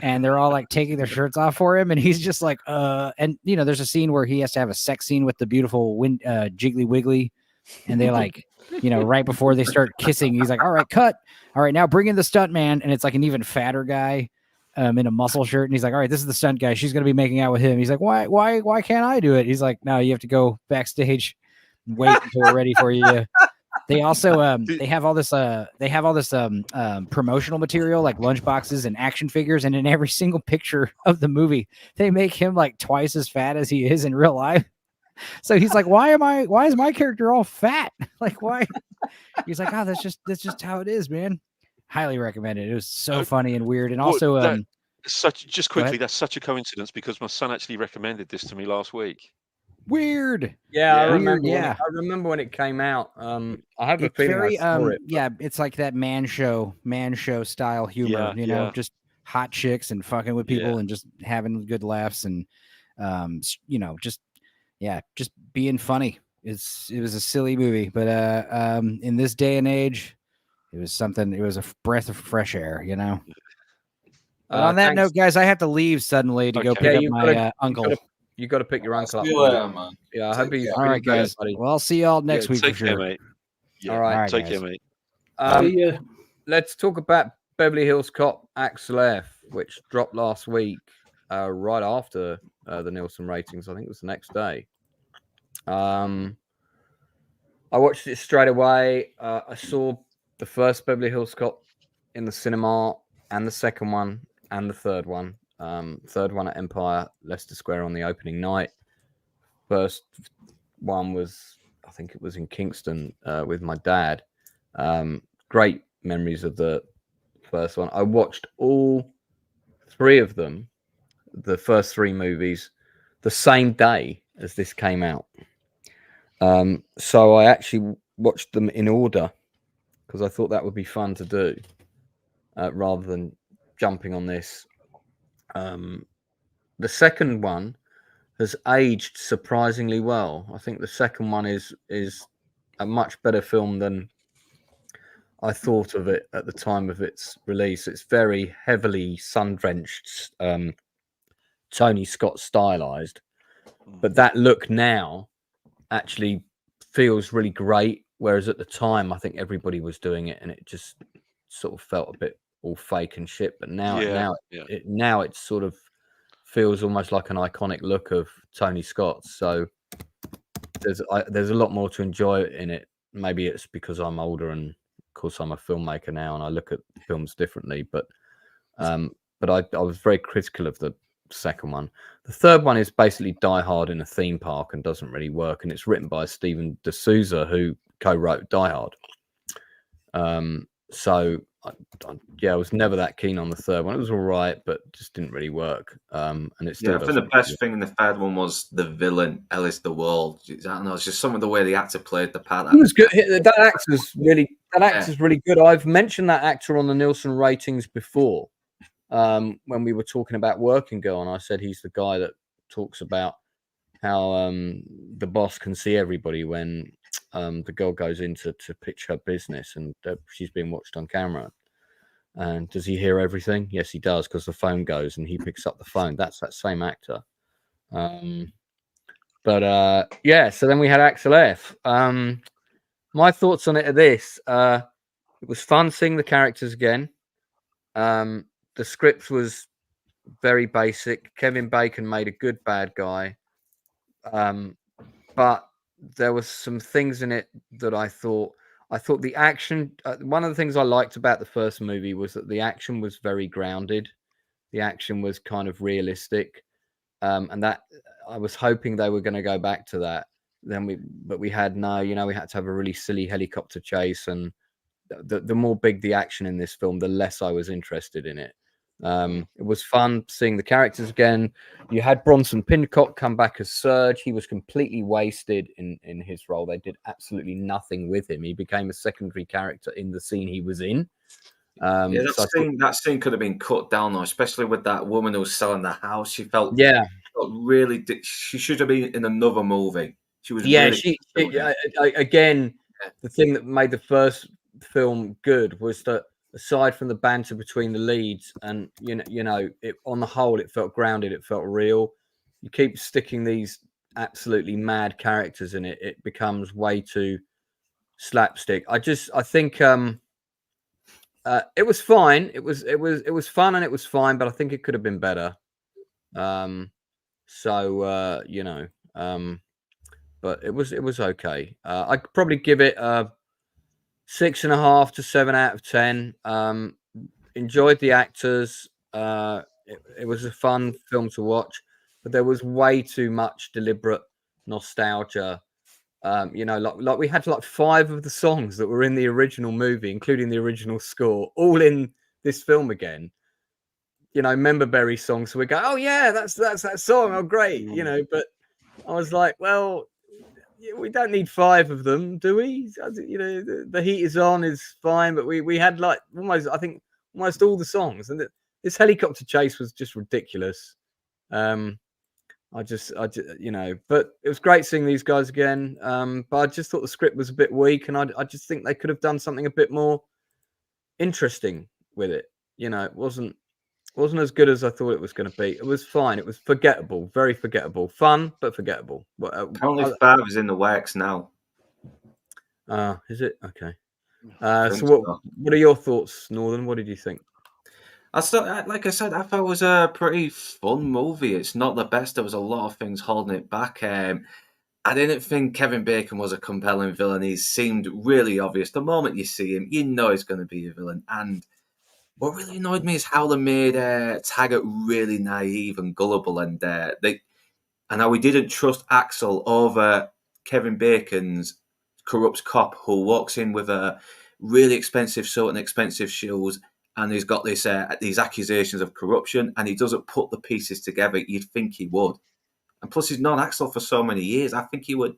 And they're all like taking their shirts off for him. And he's just like, and there's a scene where he has to have a sex scene with the beautiful Jiggly Wiggly. And they like, right before they start kissing, he's like, all right, cut. All right, now bring in the stunt man. And it's like an even fatter guy in a muscle shirt. And he's like, all right, this is the stunt guy. She's going to be making out with him. He's like, why can't I do it? He's like, no, you have to go backstage and wait until we're ready for you. They also they have all this promotional material like lunch boxes and action figures, and in every single picture of the movie they make him like twice as fat as he is in real life. So he's like, why is my character all fat? Like, why? He's like, that's just how it is, man. Highly recommend it. It was so funny and weird. And also that's such a coincidence because my son actually recommended this to me last week. Weird. Yeah, I remember when it came out. I have a feeling I saw it. Yeah, it's like that man show style humor, just hot chicks and fucking with people and just having good laughs and just being funny. It was a silly movie, but in this day and age, it was a breath of fresh air, But on that note, guys, I have to leave suddenly to go pick up my uncle. You got to pick your uncle up. Man. Yeah, I hope he's all right, guys. Well, I'll see y'all next week. Take for care, sure. mate. Yeah, all right, take care, mate. Let's talk about Beverly Hills Cop Axel F, which dropped last week, right after the Nielsen ratings. I think it was the next day. I watched it straight away. I saw the first Beverly Hills Cop in the cinema, and the second one, and the third one. Third one at Empire, Leicester Square on the opening night. First one was, I think it was in Kingston with my dad. Great memories of the first one. I watched all 3 of them, the first 3 movies, the same day as this came out. So I actually watched them in order because I thought that would be fun to do rather than jumping on this. The second one has aged surprisingly well. I think the second one is a much better film than I thought of it at the time of its release. It's very heavily sun-drenched, Tony Scott stylized, but that look now actually feels really great. Whereas at the time, I think everybody was doing it, and it just sort of felt a bit all fake and shit. But now it sort of feels almost like an iconic look of Tony Scott. So there's a lot more to enjoy in it. Maybe it's because I'm older, and of course I'm a filmmaker now, and I look at films differently. But I was very critical of the second one. The third one is basically Die Hard in a theme park and doesn't really work. And it's written by Steven D'Souza, who co-wrote Die Hard. I was never that keen on the third one. It was all right, but just didn't really work. And it's still I think the best thing in the third one was the villain, Ellis the World. I don't know, it's just some of the way the actor played the part. He was good. That actor's really good. I've mentioned that actor on the Nielsen ratings before. when we were talking about Working Girl, and I said he's the guy that talks about how the boss can see everybody when the girl goes in to pitch her business, and she's being watched on camera. And does he hear everything? Yes, he does, because the phone goes and he picks up the phone. That's that same actor. Yeah, so then we had Axel F. My thoughts on it are this. It was fun seeing the characters again. The script was very basic. Kevin Bacon made a good bad guy. But there was some things in it that I thought the action, one of the things I liked about the first movie was that the action was very grounded. The action was kind of realistic. And that I was hoping they were going to go back to that. But we had we had to have a really silly helicopter chase, and the more big the action in this film, the less I was interested in it. It was fun seeing the characters again. You had Bronson Pinchot come back as Surge. He was completely wasted in his role. They did absolutely nothing with him. He became a secondary character in the scene he was in. That scene could have been cut down, though, especially with that woman who was selling the house. She felt she should have been in another movie. She was again. The thing that made the first film good was that, aside from the banter between the leads, and it, on the whole, it felt grounded, it felt real. You keep sticking these absolutely mad characters in it, it becomes way too slapstick. I think it was fine. It was fun and it was fine, but I think it could have been better. But it was okay. I'd probably give it 6.5 to 7 out of 10. Enjoyed the actors. It was a fun film to watch, but there was way too much deliberate nostalgia. Like we had like 5 of the songs that were in the original movie, including the original score, all in this film again. Member Berry songs. So we go, oh yeah, that's that song. Oh great, But I was like, well, we don't need 5 of them, do we? The Heat Is On is fine, but we had like almost all the songs, and this helicopter chase was just ridiculous. But it was great seeing these guys again. But I just thought the script was a bit weak, and I just think they could have done something a bit more interesting with it. It wasn't as good as I thought it was going to be. It was fine. It was forgettable, very forgettable. Fun, but forgettable. Apparently 5 is in the works now. Is it? Okay. What are your thoughts, Northern? What did you think? Like I said, I thought it was a pretty fun movie. It's not the best. There was a lot of things holding it back. I didn't think Kevin Bacon was a compelling villain. He seemed really obvious. The moment you see him, you know he's going to be a villain. And what really annoyed me is how they made Taggart really naive and gullible, and how we didn't trust Axel over Kevin Bacon's corrupt cop who walks in with a really expensive suit and expensive shoes, and he's got these accusations of corruption, and he doesn't put the pieces together. You'd think he would, and plus he's known Axel for so many years. I think he would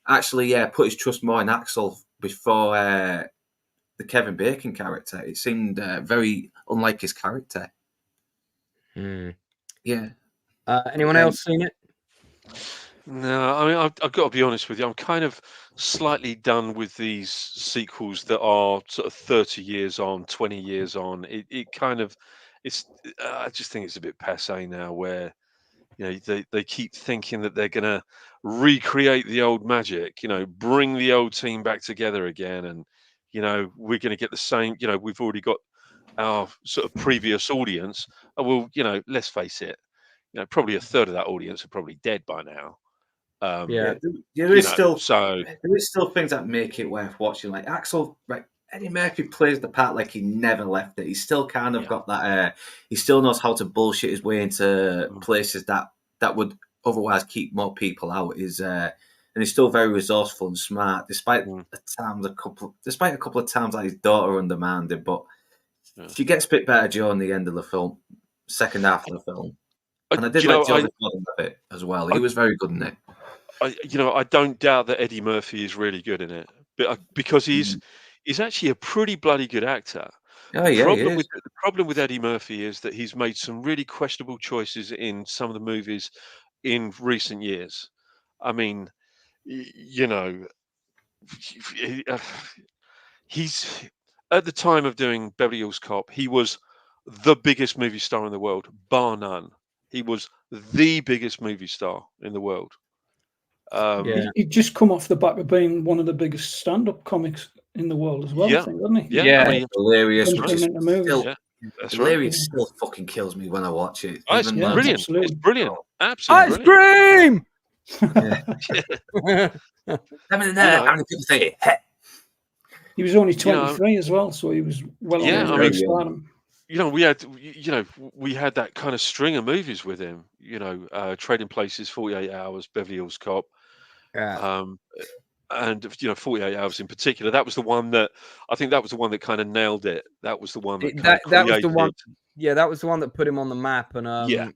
actually put his trust more in Axel before the Kevin Bacon character. It seemed very unlike his character. Yeah. Anyone else seen it? No, I mean, I've got to be honest with you. I'm kind of slightly done with these sequels that are sort of 30 years on, 20 years on. I just think it's a bit passé now, where they keep thinking that they're going to recreate the old magic, bring the old team back together again, and we're going to get the same. We've already got our sort of previous audience. Well, let's face it. Probably a third of that audience are probably dead by now. There is still things that make it worth watching. Like Axel, Eddie Murphy plays the part like he never left it. He's still kind of got that. He still knows how to bullshit his way into places that would otherwise keep more people out. And he's still very resourceful and smart, despite a couple of times that his daughter undermined, but she gets a bit better during the end of the film, second half of the film. And I did like Joseph Gordon of it as well. He was very good in it. I don't doubt that Eddie Murphy is really good in it, but because he's actually a pretty bloody good actor. Oh yeah, The problem with Eddie Murphy is that he's made some really questionable choices in some of the movies in recent years. I mean, you know, he's at the time of doing Beverly Hills Cop, he was the biggest movie star in the world, bar none. He was the biggest movie star in the world. He'd just come off the back of being one of the biggest stand-up comics in the world as well, I think, wasn't he? Yeah, I mean, hilarious. Hilarious still fucking kills me when I watch it. Oh, it's brilliant. It's brilliant. Ice Absolutely cream. He was only 23 as well, so he was well on his way to stardom. We had that kind of string of movies with him. Trading Places, 48 Hours, Beverly Hills Cop, and 48 Hours in particular. That was the one that I think kind of nailed it. That was the one that was the one. Yeah, that was the one that put him on the map. And that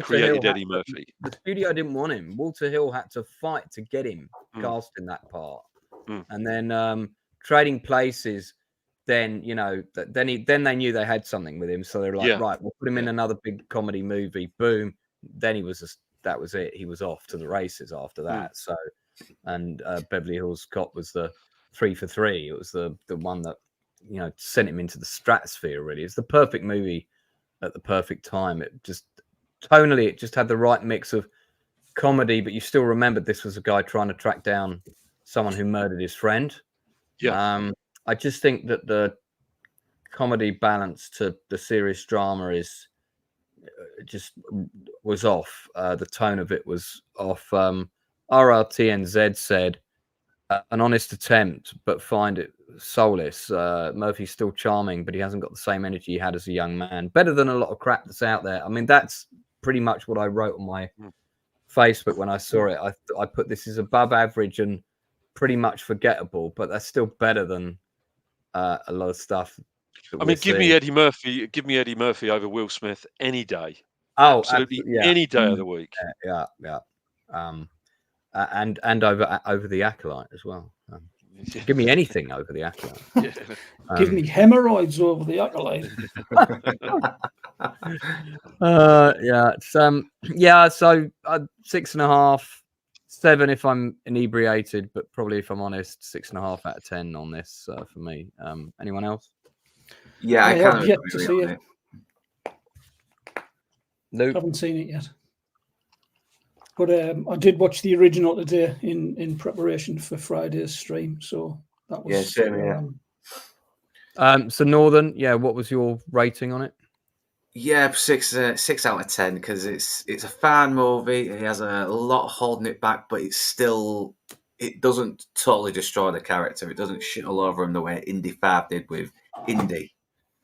created Eddie Murphy. The studio didn't want him. Walter Hill had to fight to get him cast in that part. And then Trading Places. Then then they knew they had something with him, so they were like, right, we'll put him in another big comedy movie. Boom. Then that was it. He was off to the races after that. So, and Beverly Hills Cop was the 3 for 3. It was the one that sent him into the stratosphere. Really, it's the perfect movie at the perfect time. It just tonally, it just had the right mix of comedy, but you still remembered this was a guy trying to track down someone who murdered his friend. I just think that the comedy balance to the serious drama was off. The tone of it was off. RRTNZ said, an honest attempt, but find it soulless. Murphy's still charming, but he hasn't got the same energy he had as a young man. Better than a lot of crap that's out there. I mean, that's pretty much what I wrote on my Facebook when I saw it. I put this is above average and pretty much forgettable, but that's still better than a lot of stuff. I mean, give me Eddie Murphy over Will Smith any day. Oh, absolutely, any day of the week. And over the Acolyte as well. Give me anything over the Acolyte. Give me hemorrhoids over the Acolyte. So 6.5, 7 if I'm inebriated, but probably if I'm honest, 6.5 out of 10 on this for me. Anyone else? Yeah, I have yet to see it. Luke? Haven't seen it yet. But I did watch the original today in preparation for Friday's stream. So that was So Northern, what was your rating on it? Yeah, 6 out of 10 because it's a fan movie. It has a lot holding it back, but it doesn't totally destroy the character. It doesn't shit all over him the way Indy 5 did with Indy.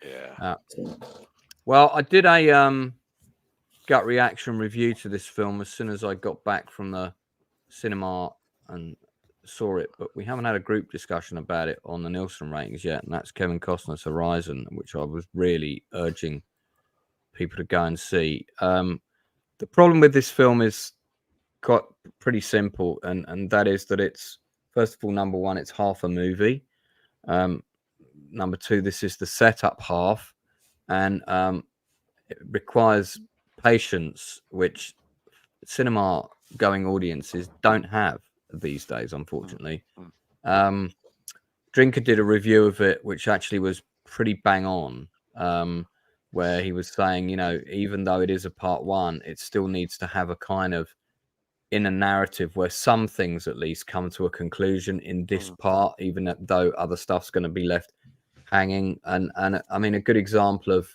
Yeah. Well, I did a gut reaction review to this film as soon as I got back from the cinema and saw it, but we haven't had a group discussion about it on the Nielsen ratings yet, and that's Kevin Costner's Horizon, which I was really urging people to go and see. The problem with this film is quite pretty simple, and that is that it's, first of all, number one, it's half a movie. Number two, this is the setup half, and it requires patience, which cinema going audiences don't have these days, unfortunately. Drinker did a review of it, which actually was pretty bang on, where he was saying, even though it is a part one, it still needs to have a kind of inner narrative where some things at least come to a conclusion in this part, even though other stuff's going to be left hanging. And I mean, a good example of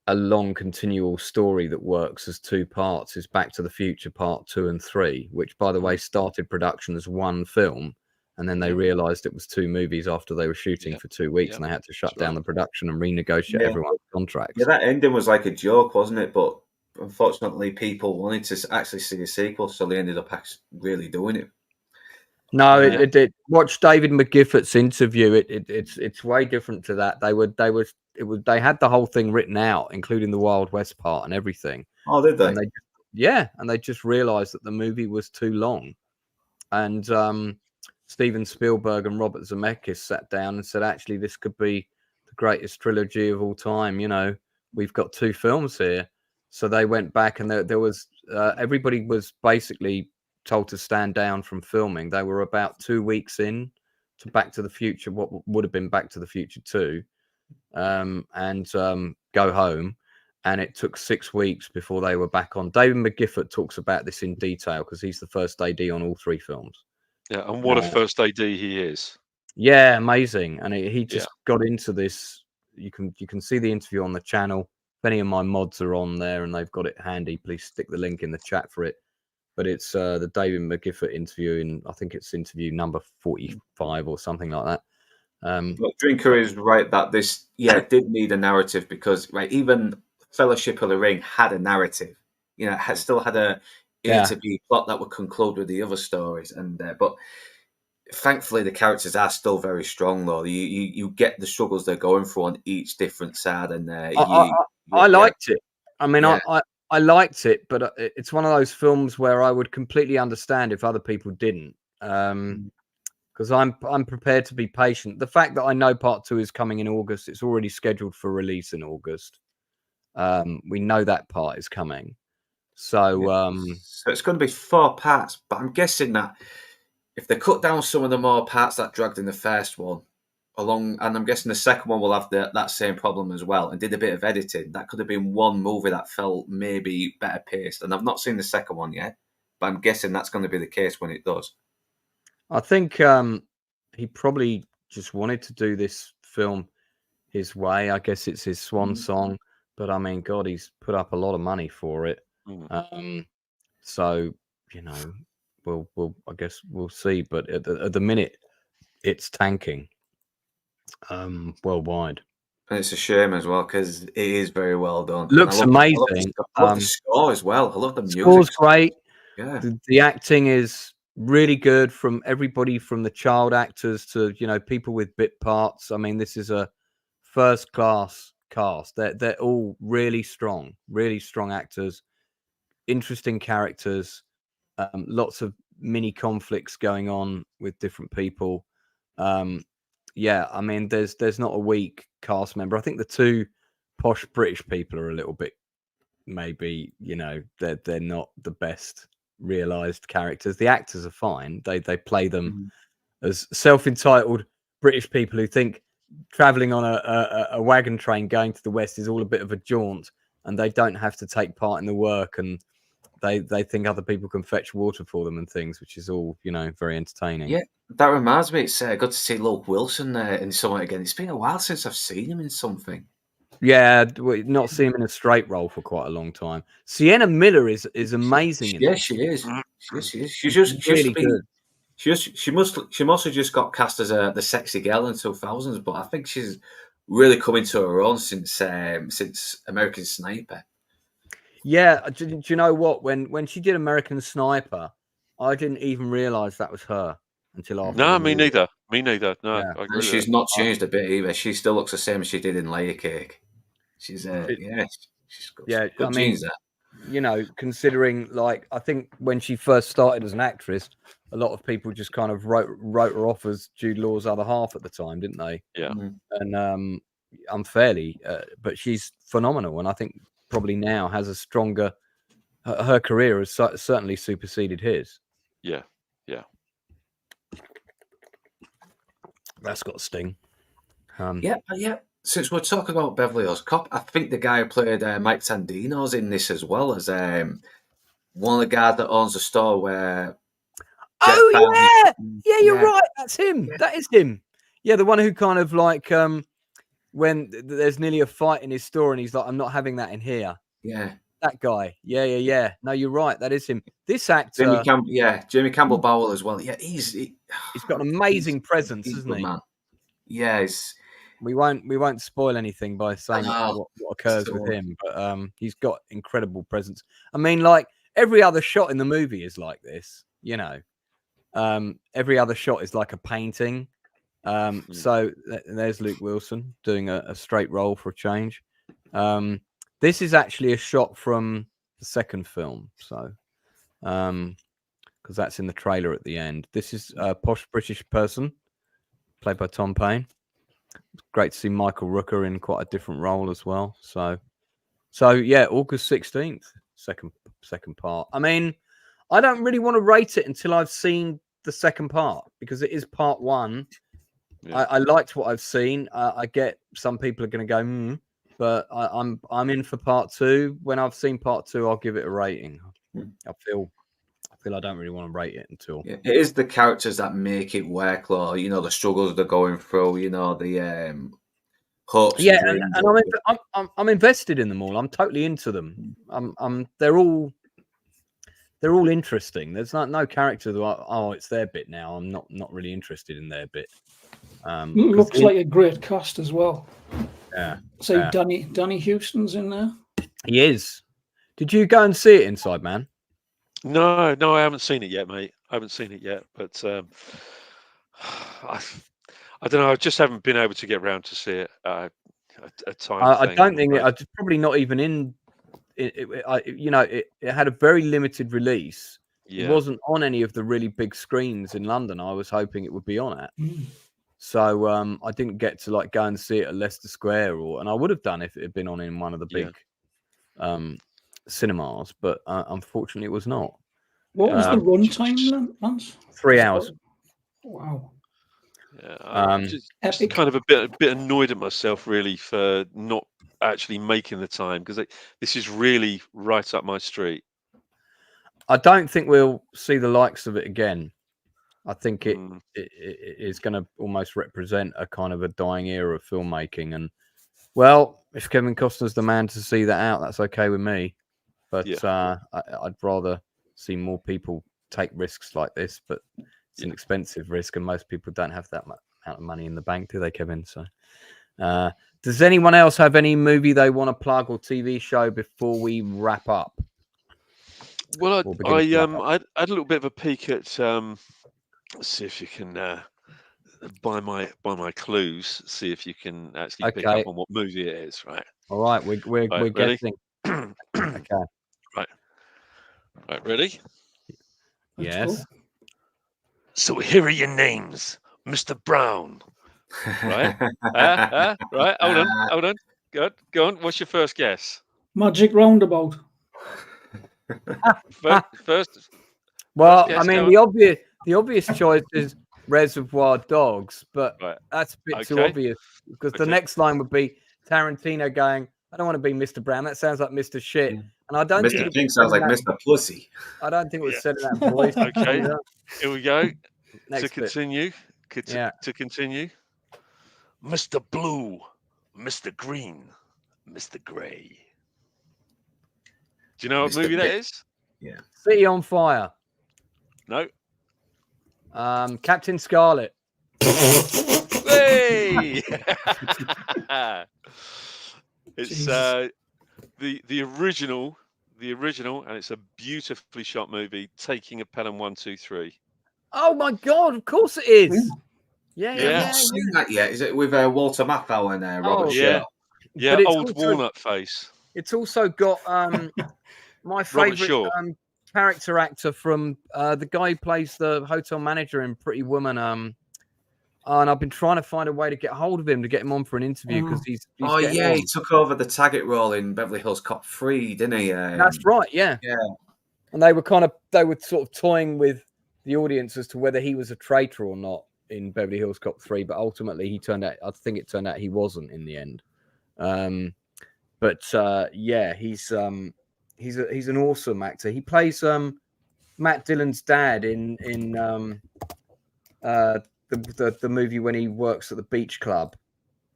a long continual story that works as two parts is Back to the Future Part 2 and 3, which, by the way, started production as one film, and then they realized it was two movies after they were shooting for 2 weeks, and they had to shut down the production and renegotiate everyone's contracts. Yeah, that ending was like a joke, wasn't it? But unfortunately, people wanted to actually see a sequel, so they ended up really doing it. No, it did. Watch David McGiffort's interview. It's way different to that. They had the whole thing written out, including the Wild West part and everything. Oh, did they? And they just realized that the movie was too long. And Steven Spielberg and Robert Zemeckis sat down and said, actually, this could be the greatest trilogy of all time. You know, we've got 2 films here. So they went back, and there was everybody was basically told to stand down from filming. They were about 2 weeks in to Back to the Future, what would have been Back to the Future 2, and go home. And it took 6 weeks before they were back on. David McGiffert talks about this in detail because he's the first AD on all 3 films. Yeah, and what a first AD he is. Yeah, amazing. And he just got into this. You can see the interview on the channel. If any of my mods are on there and they've got it handy, please stick the link in the chat for it. But it's the David McGiffert interview, and I think it's interview number 45 or something like that. But Drinker is right that this did need a narrative, because even Fellowship of the Ring had a narrative. You know, it had still had a to be plot that would conclude with the other stories, and but thankfully the characters are still very strong. Though you get the struggles they're going through on each different side, and I liked it. I mean, I liked it, but it's one of those films where I would completely understand if other people didn't, because I'm prepared to be patient. The fact that I know part 2 is coming in August, it's already scheduled for release in August. We know that part is coming, so it's going to be 4 parts. But I'm guessing that if they cut down some of the more parts that dragged in the first one, and I'm guessing the second one will have that same problem as well, and did a bit of editing, that could have been one movie that felt maybe better paced. And I've not seen the second one yet, but I'm guessing that's going to be the case when it does. I think he probably just wanted to do this film his way. I guess it's his swan song, but I mean, God, he's put up a lot of money for it. So, you know, we'll I guess we'll see. But at the minute, it's tanking worldwide. And it's a shame as well, because it is very well done. Looks amazing. I love the score as well. I love the music. Score's great. Yeah, the acting is really good from everybody, from the child actors to people with bit parts. I mean, this is a first class cast. They're all really strong actors, interesting characters, lots of mini conflicts going on with different people. I mean, there's not a weak cast member. I think the 2 posh British people are a little bit, maybe, they're not the best realized characters. The actors are fine. They play them as self-entitled British people who think traveling on a wagon train going to the West is all a bit of a jaunt, and they don't have to take part in the work, and they think other people can fetch water for them and things, which is all very entertaining. Yeah, that reminds me, it's good to see Luke Wilson in something again. It's been a while since I've seen him in something. Yeah, not seen him in a straight role for quite a long time. Sienna Miller is amazing. She is. She is. She's really good. She must have just got cast as the sexy girl in 2000s, but I think she's really come into her own since American Sniper. Yeah, do you know what? When she did American Sniper, I didn't even realise that was her until after. No, me neither. Me neither. No, yeah. I agree. She's not changed a bit either. She still looks the same as she did in Layer Cake. She's she's got good genes there. Considering, like, I think when she first started as an actress, a lot of people just kind of wrote her off as Jude Law's other half at the time, didn't they? Yeah. And unfairly, but she's phenomenal, and I think probably now has a stronger. Her career has certainly superseded his. Yeah. That's got a sting. Yeah. Since we're talking about Beverly Hills Cop, I think the guy who played Mike Tandino's in this as well, as one of the guys that owns the store where. Yeah, you're right. That's him. Yeah. That is him. Yeah, the one who kind of like when there's nearly a fight in his store, and he's like, "I'm not having that in here." Yeah, that guy. Yeah. No, you're right. That is him. This actor, Jamie Campbell Bowell as well. Yeah, he's got an amazing presence, isn't he? Man. Yeah, we won't spoil anything by saying what occurs with him, but he's got incredible presence. I mean, like every other shot in the movie is like this, every other shot is like a painting. So there's Luke Wilson doing a straight role for a change. This is actually a shot from the second film, so because that's in the trailer at the end. This is a posh British person played by Tom Payne. great to see Michael Rooker in quite a different role as well. So yeah, August 16th, second part. I mean, I don't really want to rate it until I've seen the second part, because it is part one. Yeah. I liked what I've seen. I get some people are going to go, but I'm in for part two. When I've seen part two, I'll give it a rating. I feel I don't really want to rate it until it is the characters that make it work, though. You know, the struggles they're going through. You know, the hopes. Yeah, and I'm invested in them all. I'm totally into them. They're all interesting. There's no character that it's their bit now. I'm not really interested in their bit. Looks like a great cast as well. Yeah. So Danny Houston's in there. He is. Did you go and see it, Inside Man? No, I haven't seen it yet, mate. I haven't seen it yet, but I don't know. I just haven't been able to get around to see it. A time. I don't think it's probably not even in. It had a very limited release. Yeah. It wasn't on any of the really big screens in London. I was hoping it would be on it. So I didn't get to go and see it at Leicester Square, and I would have done if it had been on in one of the big cinemas, but unfortunately it was not. What was the runtime, Lance? 3 hours. Wow. Yeah, I'm just kind of a bit annoyed at myself, really, for not actually making the time, because this is really right up my street. I don't think we'll see the likes of it again. I think it is going to almost represent a kind of a dying era of filmmaking. And, well, if Kevin Costner's the man to see that out, that's okay with me. But I'd rather see more people take risks like this. But it's an expensive risk, and most people don't have that amount of money in the bank, do they, Kevin? So, does anyone else have any movie they want to plug or TV show before we wrap up? Well, I had a little bit of a peek at. Let's see if you can by my clues. See if you can actually pick up on what movie it is. Right. All right. We're guessing. Okay. Right. Ready? Yes. So here are your names, Mr. Brown. Right. Right. Hold on. Good. Go on. What's your first guess? Magic Roundabout. First. Well, I mean, the obvious choice is Reservoir Dogs, but that's a bit too obvious, because the next line would be Tarantino going, "I don't want to be Mr. Brown. That sounds like Mr. Shit." And I don't think Mr. Pink sounds like Mr. Pussy. I don't think it was said in that voice. Okay, here we go. Next to continue. To continue. Mr. Blue, Mr. Green, Mr. Grey. Do you know what movie that is? Yeah. City on Fire. No. Captain Scarlet. Hey! It's the original, and it's a beautifully shot movie. Taking a Pelham 1, 2, 3. Oh my God! Of course it is. Yeah. I've not seen that yet. Is it with Walter Matthau and Robert Shaw? Yeah, old also, walnut face. It's also got my favourite character actor from the guy who plays the hotel manager in Pretty Woman. And I've been trying to find a way to get hold of him to get him on for an interview, because he's he took over the Taggart role in Beverly Hills Cop 3, didn't he? That's right, yeah. And they were sort of toying with the audience as to whether he was a traitor or not in Beverly Hills Cop 3, but ultimately it turned out he wasn't in the end. He's an awesome actor. He plays Matt Dillon's dad in the movie when he works at the beach club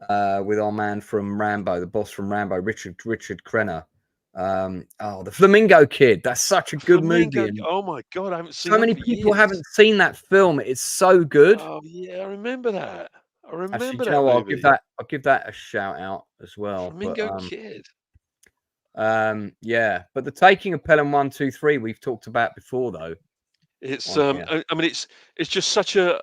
with our man from Rambo, the boss from Rambo, Richard Crenna. The Flamingo Kid. That's such a good movie. Oh my God, I haven't seen. So many people haven't seen that film. It's so good. Oh yeah, I remember that. Actually, you know what? I'll give that a shout out as well. Flamingo Kid. But the Taking of Pelham 1, 2, 3 we've talked about before, though. It's I mean, it's just such a.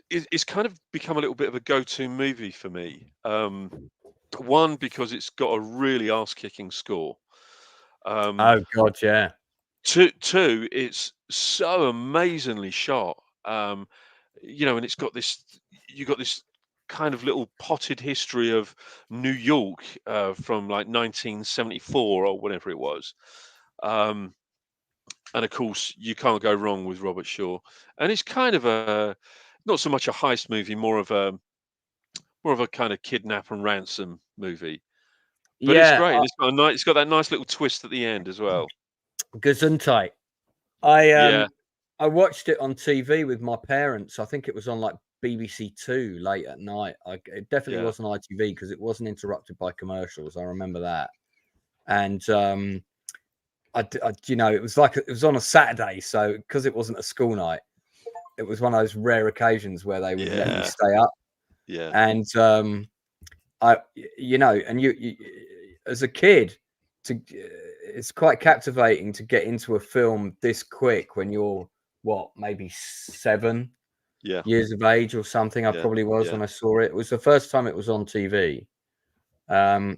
It's kind of become a little bit of a go-to movie for me. One, because it's got a really arse-kicking score. Oh God, yeah. Two, it's so amazingly shot. And it's got this. You got this kind of little potted history of New York from like 1974 or whatever it was. And of course, you can't go wrong with Robert Shaw. And it's kind of not so much a heist movie, more of a kind of kidnap and ransom movie. But it's great. And it's got that nice little twist at the end as well. Gesundheit. I watched it on TV with my parents. I think it was on like BBC Two late at night. It definitely wasn't ITV because it wasn't interrupted by commercials. I remember that. And it was on a Saturday, so because it wasn't a school night, it was one of those rare occasions where they would let me stay up. Yeah. And you as a kid, it's quite captivating to get into a film this quick when you're maybe 7 years of age or something. I probably was when I saw it. It was the first time it was on TV, and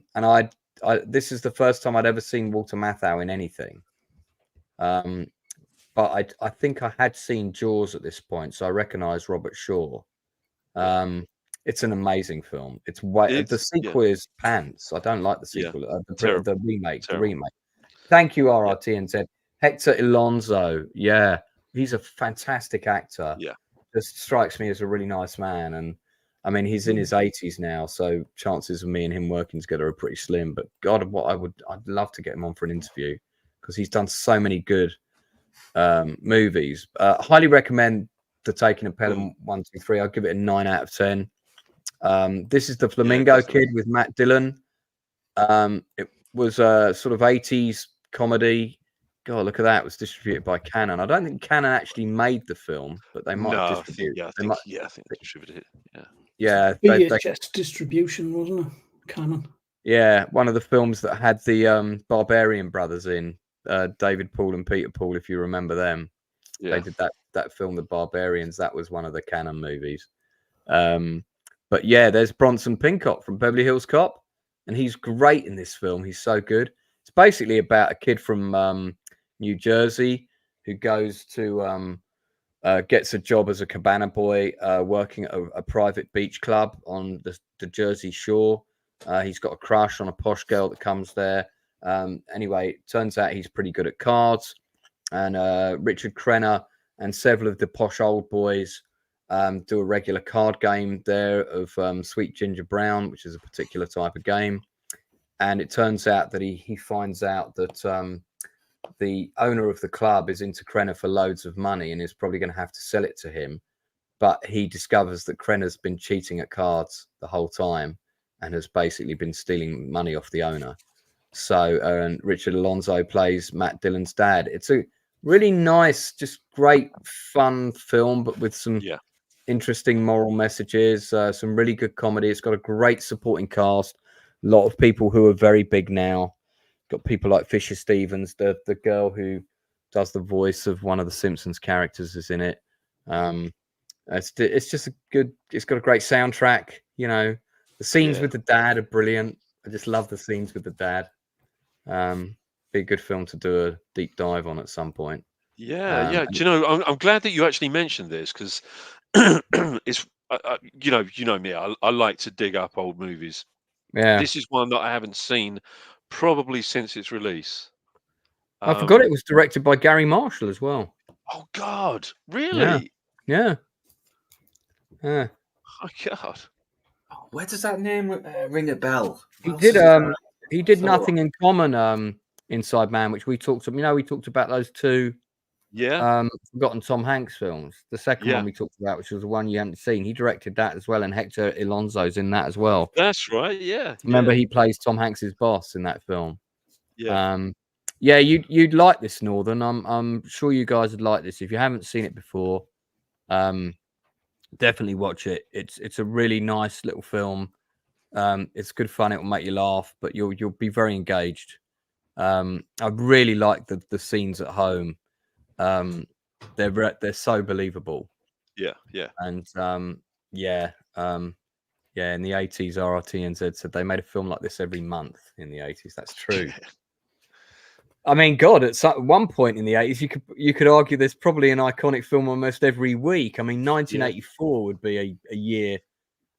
this is the first time I'd ever seen Walter Matthau in anything. But I think I had seen Jaws at this point, so I recognised Robert Shaw. It's an amazing film. The sequel is pants. I don't like the sequel. The remake. The remake. Thank you, RRT and Z. Hector Alonso. Yeah, he's a fantastic actor. Yeah, just strikes me as a really nice man. And I mean, he's in his 80s now, so chances of me and him working together are pretty slim. But God, I'd love to get him on for an interview because he's done so many good movies. Highly recommend The Taking of Pelham 1, 2, 3. I'll give it a 9 out of 10. This is the Flamingo Kid with Matt Dillon. It was a sort of 80s comedy. God, look at that. It was distributed by Cannon. I don't think Cannon actually made the film, but they might have distributed it. I think they distributed it. Yeah. VHS distribution, wasn't it? Cannon. Yeah, one of the films that had the Barbarian brothers in, David Paul and Peter Paul, if you remember them. Yeah. They did that film, The Barbarians. That was one of the Cannon movies. But yeah, there's Bronson Pinchot from Beverly Hills Cop, and he's great in this film. He's so good. It's basically about a kid from New Jersey who goes to gets a job as a cabana boy working at a private beach club on the Jersey Shore. He's got a crush on a posh girl that comes there. Anyway, it turns out he's pretty good at cards, and Richard Crenna and several of the posh old boys do a regular card game there of Sweet Ginger Brown, which is a particular type of game. And it turns out that he finds out that the owner of the club is into Crenna for loads of money and is probably going to have to sell it to him. But he discovers that Crenna's been cheating at cards the whole time and has basically been stealing money off the owner. So Richard Alonso plays Matt Dillon's dad. It's a really nice, just great, fun film, but with some interesting moral messages, some really good comedy. It's got a great supporting cast, a lot of people who are very big now. Got people like Fisher Stevens, the girl who does the voice of one of the Simpsons characters is in it. It's just a good. It's got a great soundtrack. You know, the scenes with the dad are brilliant. I just love the scenes with the dad. Be a good film to do a deep dive on at some point. Yeah. Do you know? I'm glad that you actually mentioned this because it's you know me. I like to dig up old movies. Yeah, this is one that I haven't seen probably since its release. I forgot it was directed by Gary Marshall as well. Oh God, really? Yeah. Oh God. Where does that name ring a bell? He did Nothing in Common, Inside Man, which we talked about. We talked about those two forgotten Tom Hanks films. The second one we talked about, which was the one you hadn't seen, he directed that as well, and Hector Alonso's in that as well. That's right. Yeah. Remember, he plays Tom Hanks's boss in that film. Yeah. You'd like this, Northern. I'm sure you guys would like this. If you haven't seen it before, definitely watch it. It's a really nice little film. It's good fun. It will make you laugh, but you'll be very engaged. I really like the scenes at home. They're so believable. Yeah. And in the 80s, RRT and Z said they made a film like this every month in the 80s. That's true. I mean, God, at one point in the 80s, you could argue there's probably an iconic film almost every week. I mean, 1984 would be a year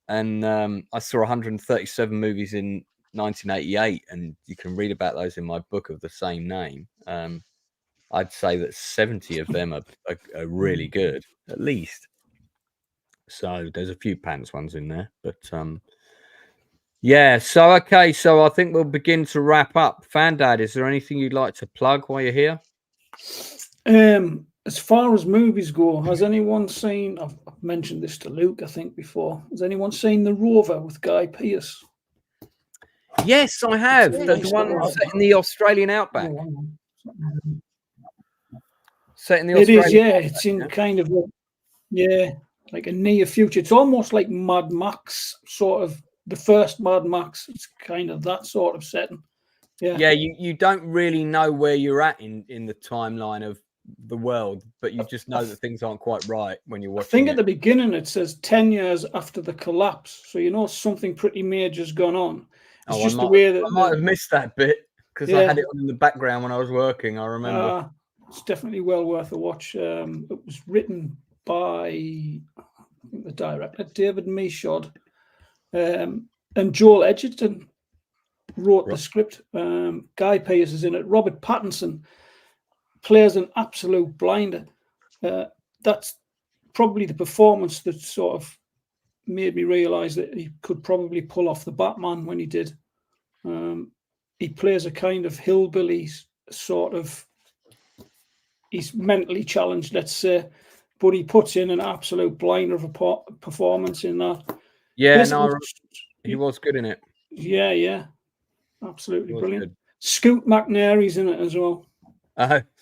and I saw 137 movies in 1988, and you can read about those in my book of the same name. I'd say that 70 of them are really good, at least. So there's a few pants ones in there, but yeah. So okay, so I think we'll begin to wrap up. Fandad, is there anything you'd like to plug while you're here? As far as movies go, has anyone seen? I've mentioned this to Luke, I think, before. Has anyone seen The Rover with Guy Pearce? Yes, I have. There's one set in the Australian outback. Set in the It Australian is, yeah. outback, It's in kind of like a near future. It's almost like Mad Max, sort of the first Mad Max. It's kind of that sort of setting. Yeah, you don't really know where you're at in the timeline of the world, but you just know that things aren't quite right when you're watching. I think at the beginning it says 10 years after the collapse, so you know something pretty major's gone on. It's just the way that I might have missed that bit because I had it on in the background when I was working. I remember. It's definitely well worth a watch. It was written by the director David Michaud, and Joel Edgerton wrote the script. Guy Pearce is in it. Robert Pattinson plays an absolute blinder. That's probably the performance that sort of made me realise that he could probably pull off the Batman when he did. He plays a kind of hillbilly sort of. He's mentally challenged, let's say, but he puts in an absolute blinder of a performance in that. Yeah, he was good in it. Yeah, absolutely brilliant. Good. Scoot McNairy's in it as well.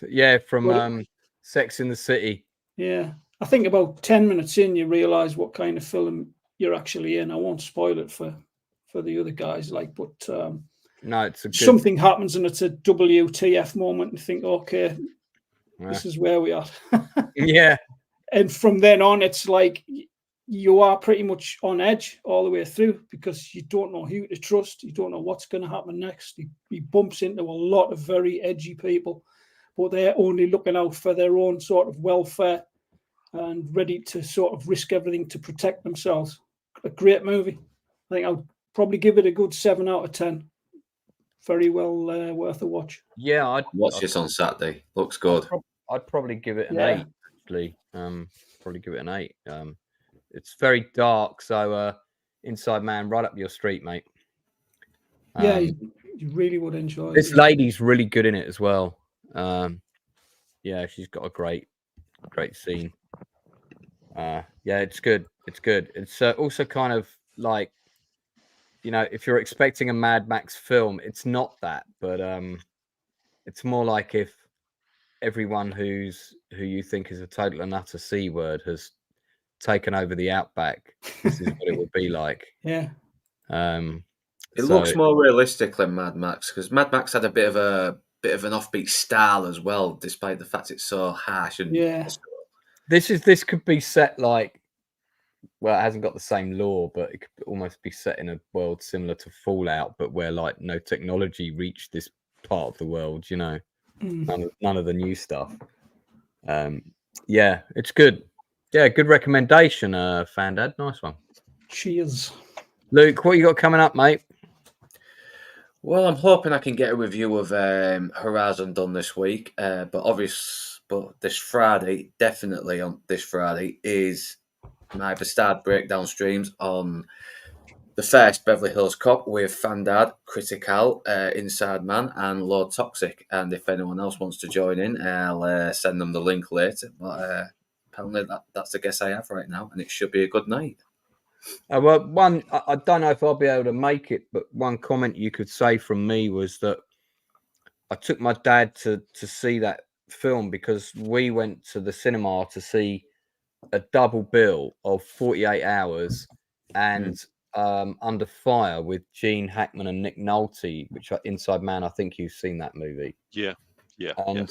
Yeah, from Sex in the City. Yeah, I think about 10 minutes in, you realise what kind of film you're actually in. I won't spoil it for the other guys, but no, it's something happens and it's a WTF moment. And you think, okay. This is where we are. Yeah. And from then on, it's like you are pretty much on edge all the way through because you don't know who to trust. You don't know what's going to happen next. He bumps into a lot of very edgy people, but they're only looking out for their own sort of welfare and ready to sort of risk everything to protect themselves. A great movie. I think I'll probably give it a good 7 out of 10. Very well worth a watch. Yeah, I'd watch this on Saturday. Looks good. I'd probably give it an 8. Actually, probably give it an 8. It's very dark, so Inside Man, right up your street, mate. Yeah, you really would enjoy. This lady's really good in it as well. Yeah, she's got a great scene. Yeah, it's good. It's good. It's also kind of like. You know, if you're expecting a Mad Max film, it's not that, but it's more like if everyone who you think is a total and utter C word has taken over the outback. This is what it would be like. Yeah. It looks more realistic than Mad Max because Mad Max had a bit of an offbeat style as well, despite the fact it's so harsh and This could be set like. Well, it hasn't got the same lore, but it could almost be set in a world similar to Fallout, but where like no technology reached this part of the world, you know, none of the new stuff. Yeah, it's good. Yeah, good recommendation, Fandad. Nice one. Cheers. Luke, what you got coming up, mate? Well, I'm hoping I can get a review of Horizon done this week, but this Friday, definitely on this Friday, is my Bastard Breakdown streams on the first Beverly Hills Cop with Fandad, Critical, Inside Man, and Lord Toxic. And if anyone else wants to join in, I'll send them the link later. But apparently that's the guess I have right now, and it should be a good night. Well, I don't know if I'll be able to make it, but one comment you could say from me was that I took my dad to see that film because we went to the cinema to see a double bill of 48 Hours and Under Fire with Gene Hackman and Nick Nolte, which are Inside Man. I think you've seen that movie. Yeah. And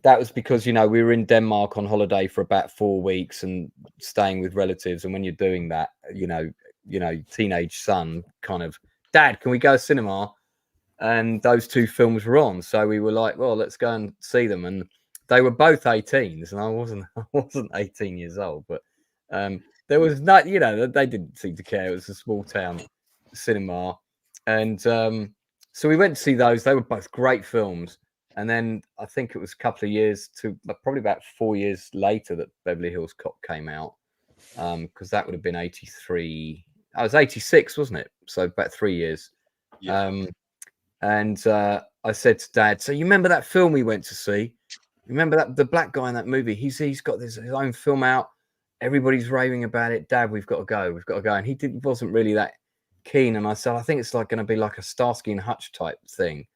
that was because, you know, we were in Denmark on holiday for about 4 weeks and staying with relatives. And when you're doing that, you know, teenage son kind of, Dad, can we go to cinema? And those two films were on. So we were like, well, let's go and see them. And they were both 18s, and I wasn't 18 years old. But there was not, you know, they didn't seem to care. It was a small town cinema, and so we went to see those. They were both great films. And then I think it was a couple of years to probably about 4 years later that Beverly Hills Cop came out, because that would have been 83. I was 86, wasn't it? So about 3 years. Yeah. And I said to Dad, "So you remember that film we went to see? Remember that the black guy in that movie? He's got his own film out. Everybody's raving about it. Dad, we've got to go. We've got to go." And he wasn't really that keen. And I said, "I think it's like going to be like a Starsky and Hutch type thing."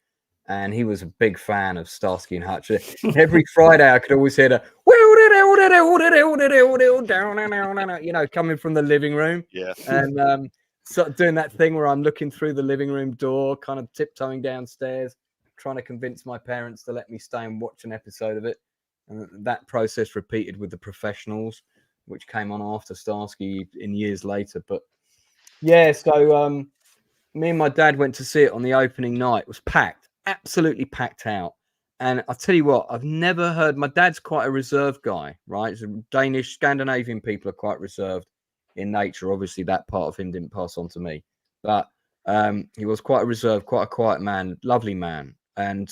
And he was a big fan of Starsky and Hutch. Every Friday, I could always hear the, you know, coming from the living room. Yeah. And sort of doing that thing where I'm looking through the living room door, kind of tiptoeing downstairs, trying to convince my parents to let me stay and watch an episode of it. And that process repeated with The Professionals, which came on after Starsky in years later. But yeah, so me and my dad went to see it on the opening night. It was packed. Absolutely packed out. And I'll tell you what, I've never heard, my dad's quite a reserved guy, right? So Danish, Scandinavian people are quite reserved in nature. Obviously, that part of him didn't pass on to me. But he was quite a reserved, quite a quiet man, lovely man. And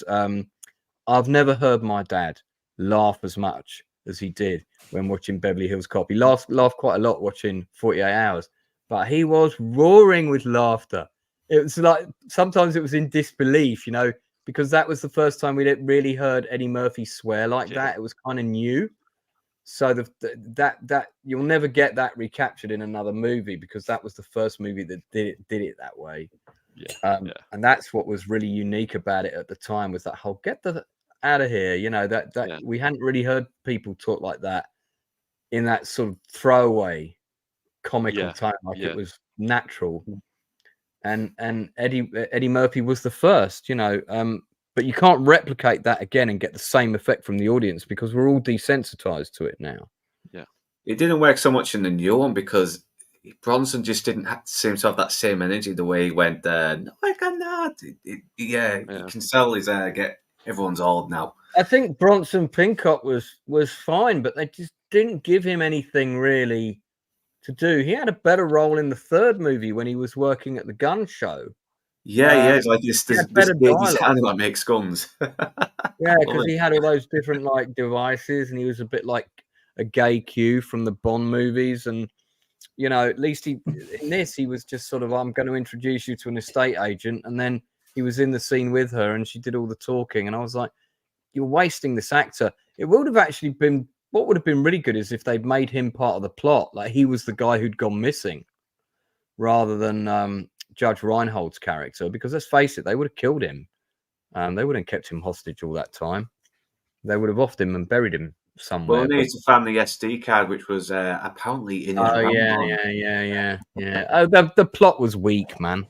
I've never heard my dad laugh as much as he did when watching Beverly Hills Cop. He laughed quite a lot watching 48 Hours. But he was roaring with laughter. It was like, sometimes it was in disbelief, you know, because that was the first time we'd really heard Eddie Murphy swear like that. It was kind of new. So that you'll never get that recaptured in another movie, because that was the first movie that did it that way. Yeah. And that's what was really unique about it at the time, was that whole get the out of here, you know, that we hadn't really heard people talk like that in that sort of throwaway comical time, like it was natural. And Eddie Murphy was the first, you know, but you can't replicate that again and get the same effect from the audience, because we're all desensitized to it now. Yeah, it didn't work so much in the new one because Bronson just didn't seem to have that same energy the way he went. No, I cannot. You can sell his get everyone's old now. I think Bronson Pinchot was fine, but they just didn't give him anything really to do. He had a better role in the third movie when he was working at the gun show. It's like this handle that makes guns. Yeah, because he had all those different like devices, and he was a bit like a gay Q from the Bond movies. And you know, at least in this he was just sort of, I'm going to introduce you to an estate agent, and then he was in the scene with her and she did all the talking, and I was like, you're wasting this actor. It would have actually been, what would have been really good is if they'd made him part of the plot, like he was the guy who'd gone missing, rather than Judge Reinhold's character, because let's face it, they would have killed him. They wouldn't have kept him hostage all that time. They would have offed him and buried him somewhere. Well, we need to find the SD card, which was apparently in his yeah. Oh, the plot was weak, man.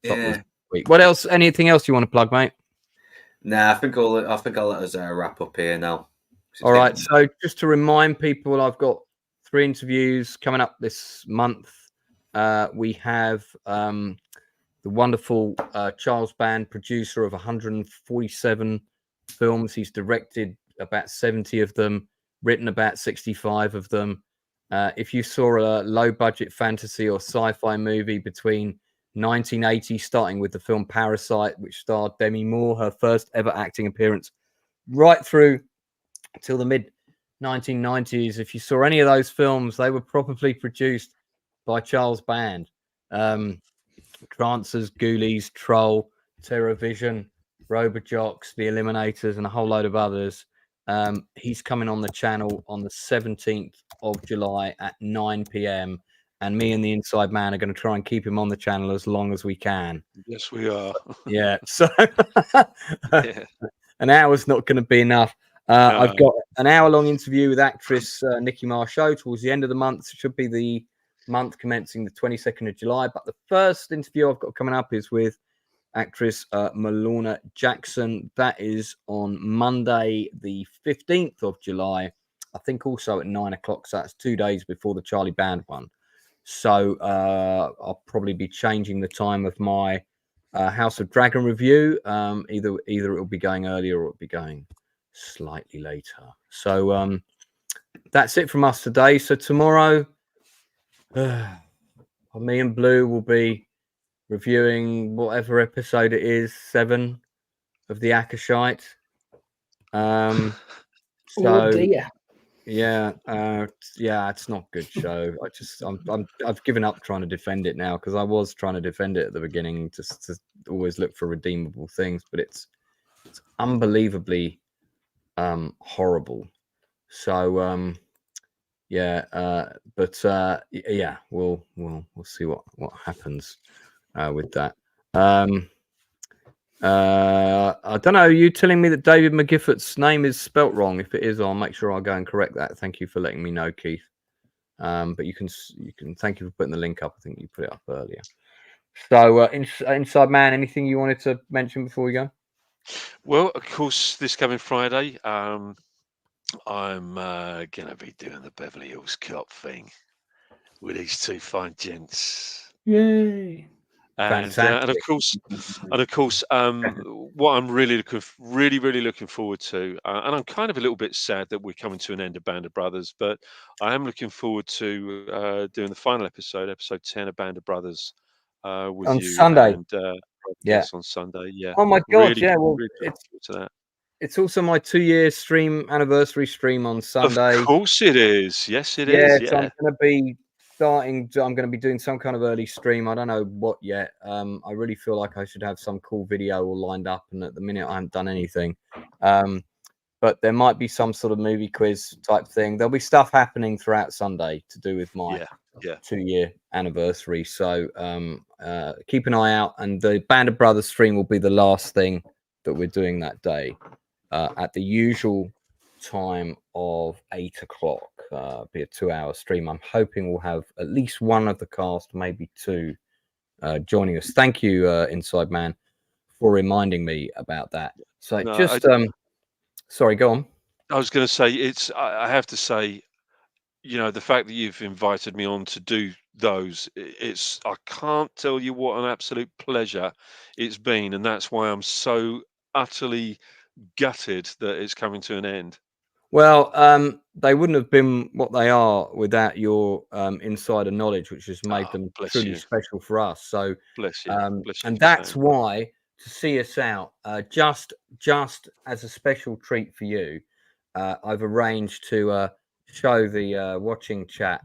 Was weak. What else? Anything else you want to plug, mate? Nah, I think I'll let us wrap up here now. All right. So just to remind people, I've got 3 interviews coming up this month. We have the wonderful Charles Band, producer of 147 films. He's directed about 70 of them, written about 65 of them. If you saw a low-budget fantasy or sci-fi movie between 1980, starting with the film Parasite, which starred Demi Moore, her first ever acting appearance, right through till the mid-1990s, if you saw any of those films, they were probably produced by Charles Band. Trancers, Ghoulies, Troll, TerrorVision, Robojocks, The Eliminators, and a whole load of others. He's coming on the channel on the 17th of July at 9 p.m. And me and the Inside Man are going to try and keep him on the channel as long as we can. Yes, we are. Yeah. So an hour's not going to be enough. No. I've got an hour-long interview with actress Nikki Marshall towards the end of the month. It should be the month commencing the 22nd of July. But the first interview I've got coming up is with actress Malona Jackson. That is on Monday, the 15th of July. I think also at 9 o'clock. So that's 2 days before the Charlie Band one. So I'll probably be changing the time of my House of Dragon review. Either it'll be going earlier or it'll be going slightly later. So that's it from us today. So tomorrow Me and Blue will be reviewing whatever episode it is, 7 of the Akashite. Oh So dear. yeah, it's not a good show. I've given up trying to defend it now, because I was trying to defend it at the beginning, just to always look for redeemable things, but it's unbelievably horrible. So we'll see what happens with that. I don't know. Are you telling me that David McGiffort's name is spelt wrong? If it is, I'll make sure I'll go and correct that. Thank you for letting me know, Keith. But you can thank you for putting the link up. I think you put it up earlier. So Inside Man, anything you wanted to mention before we go? Well, of course, this coming Friday, I'm gonna be doing the Beverly Hills Cop thing with these two fine gents. Yay. And of course, what I'm really looking forward to, and I'm kind of a little bit sad that we're coming to an end of Band of Brothers, but I am looking forward to doing the final episode 10 of Band of Brothers with on you Sunday. And yes, on Sunday. Yeah. Oh my God! Really, yeah. Well, really looking forward to that. It's also my 2-year anniversary stream on Sunday. Of course it is. Yes, it is. is. So I'm going to be I'm going to be doing some kind of early stream. I don't know what yet. I really feel like I should have some cool video all lined up, and at the minute I haven't done anything. But there might be some sort of movie quiz type thing. There'll be stuff happening throughout Sunday to do with my 2-year anniversary. So keep an eye out, and the Band of Brothers stream will be the last thing that we're doing that day at the usual time of 8 o'clock. Be a 2-hour stream. I'm hoping we'll have at least one of the cast, maybe 2, joining us. Thank you, Inside Man, for reminding me about that. So sorry, go on. I was going to say, I have to say, the fact that you've invited me on to do those, I can't tell you what an absolute pleasure it's been, and that's why I'm so utterly gutted that it's coming to an end. Well, they wouldn't have been what they are without your insider knowledge, which has made them truly special for us. So, bless you. And that's why, to see us out, just as a special treat for you, I've arranged to show the watching chat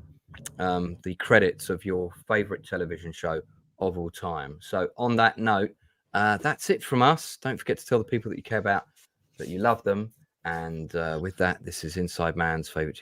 the credits of your favorite television show of all time. So, on that note, that's it from us. Don't forget to tell the people that you care about that you love them. And with that, this is Inside Man's favorite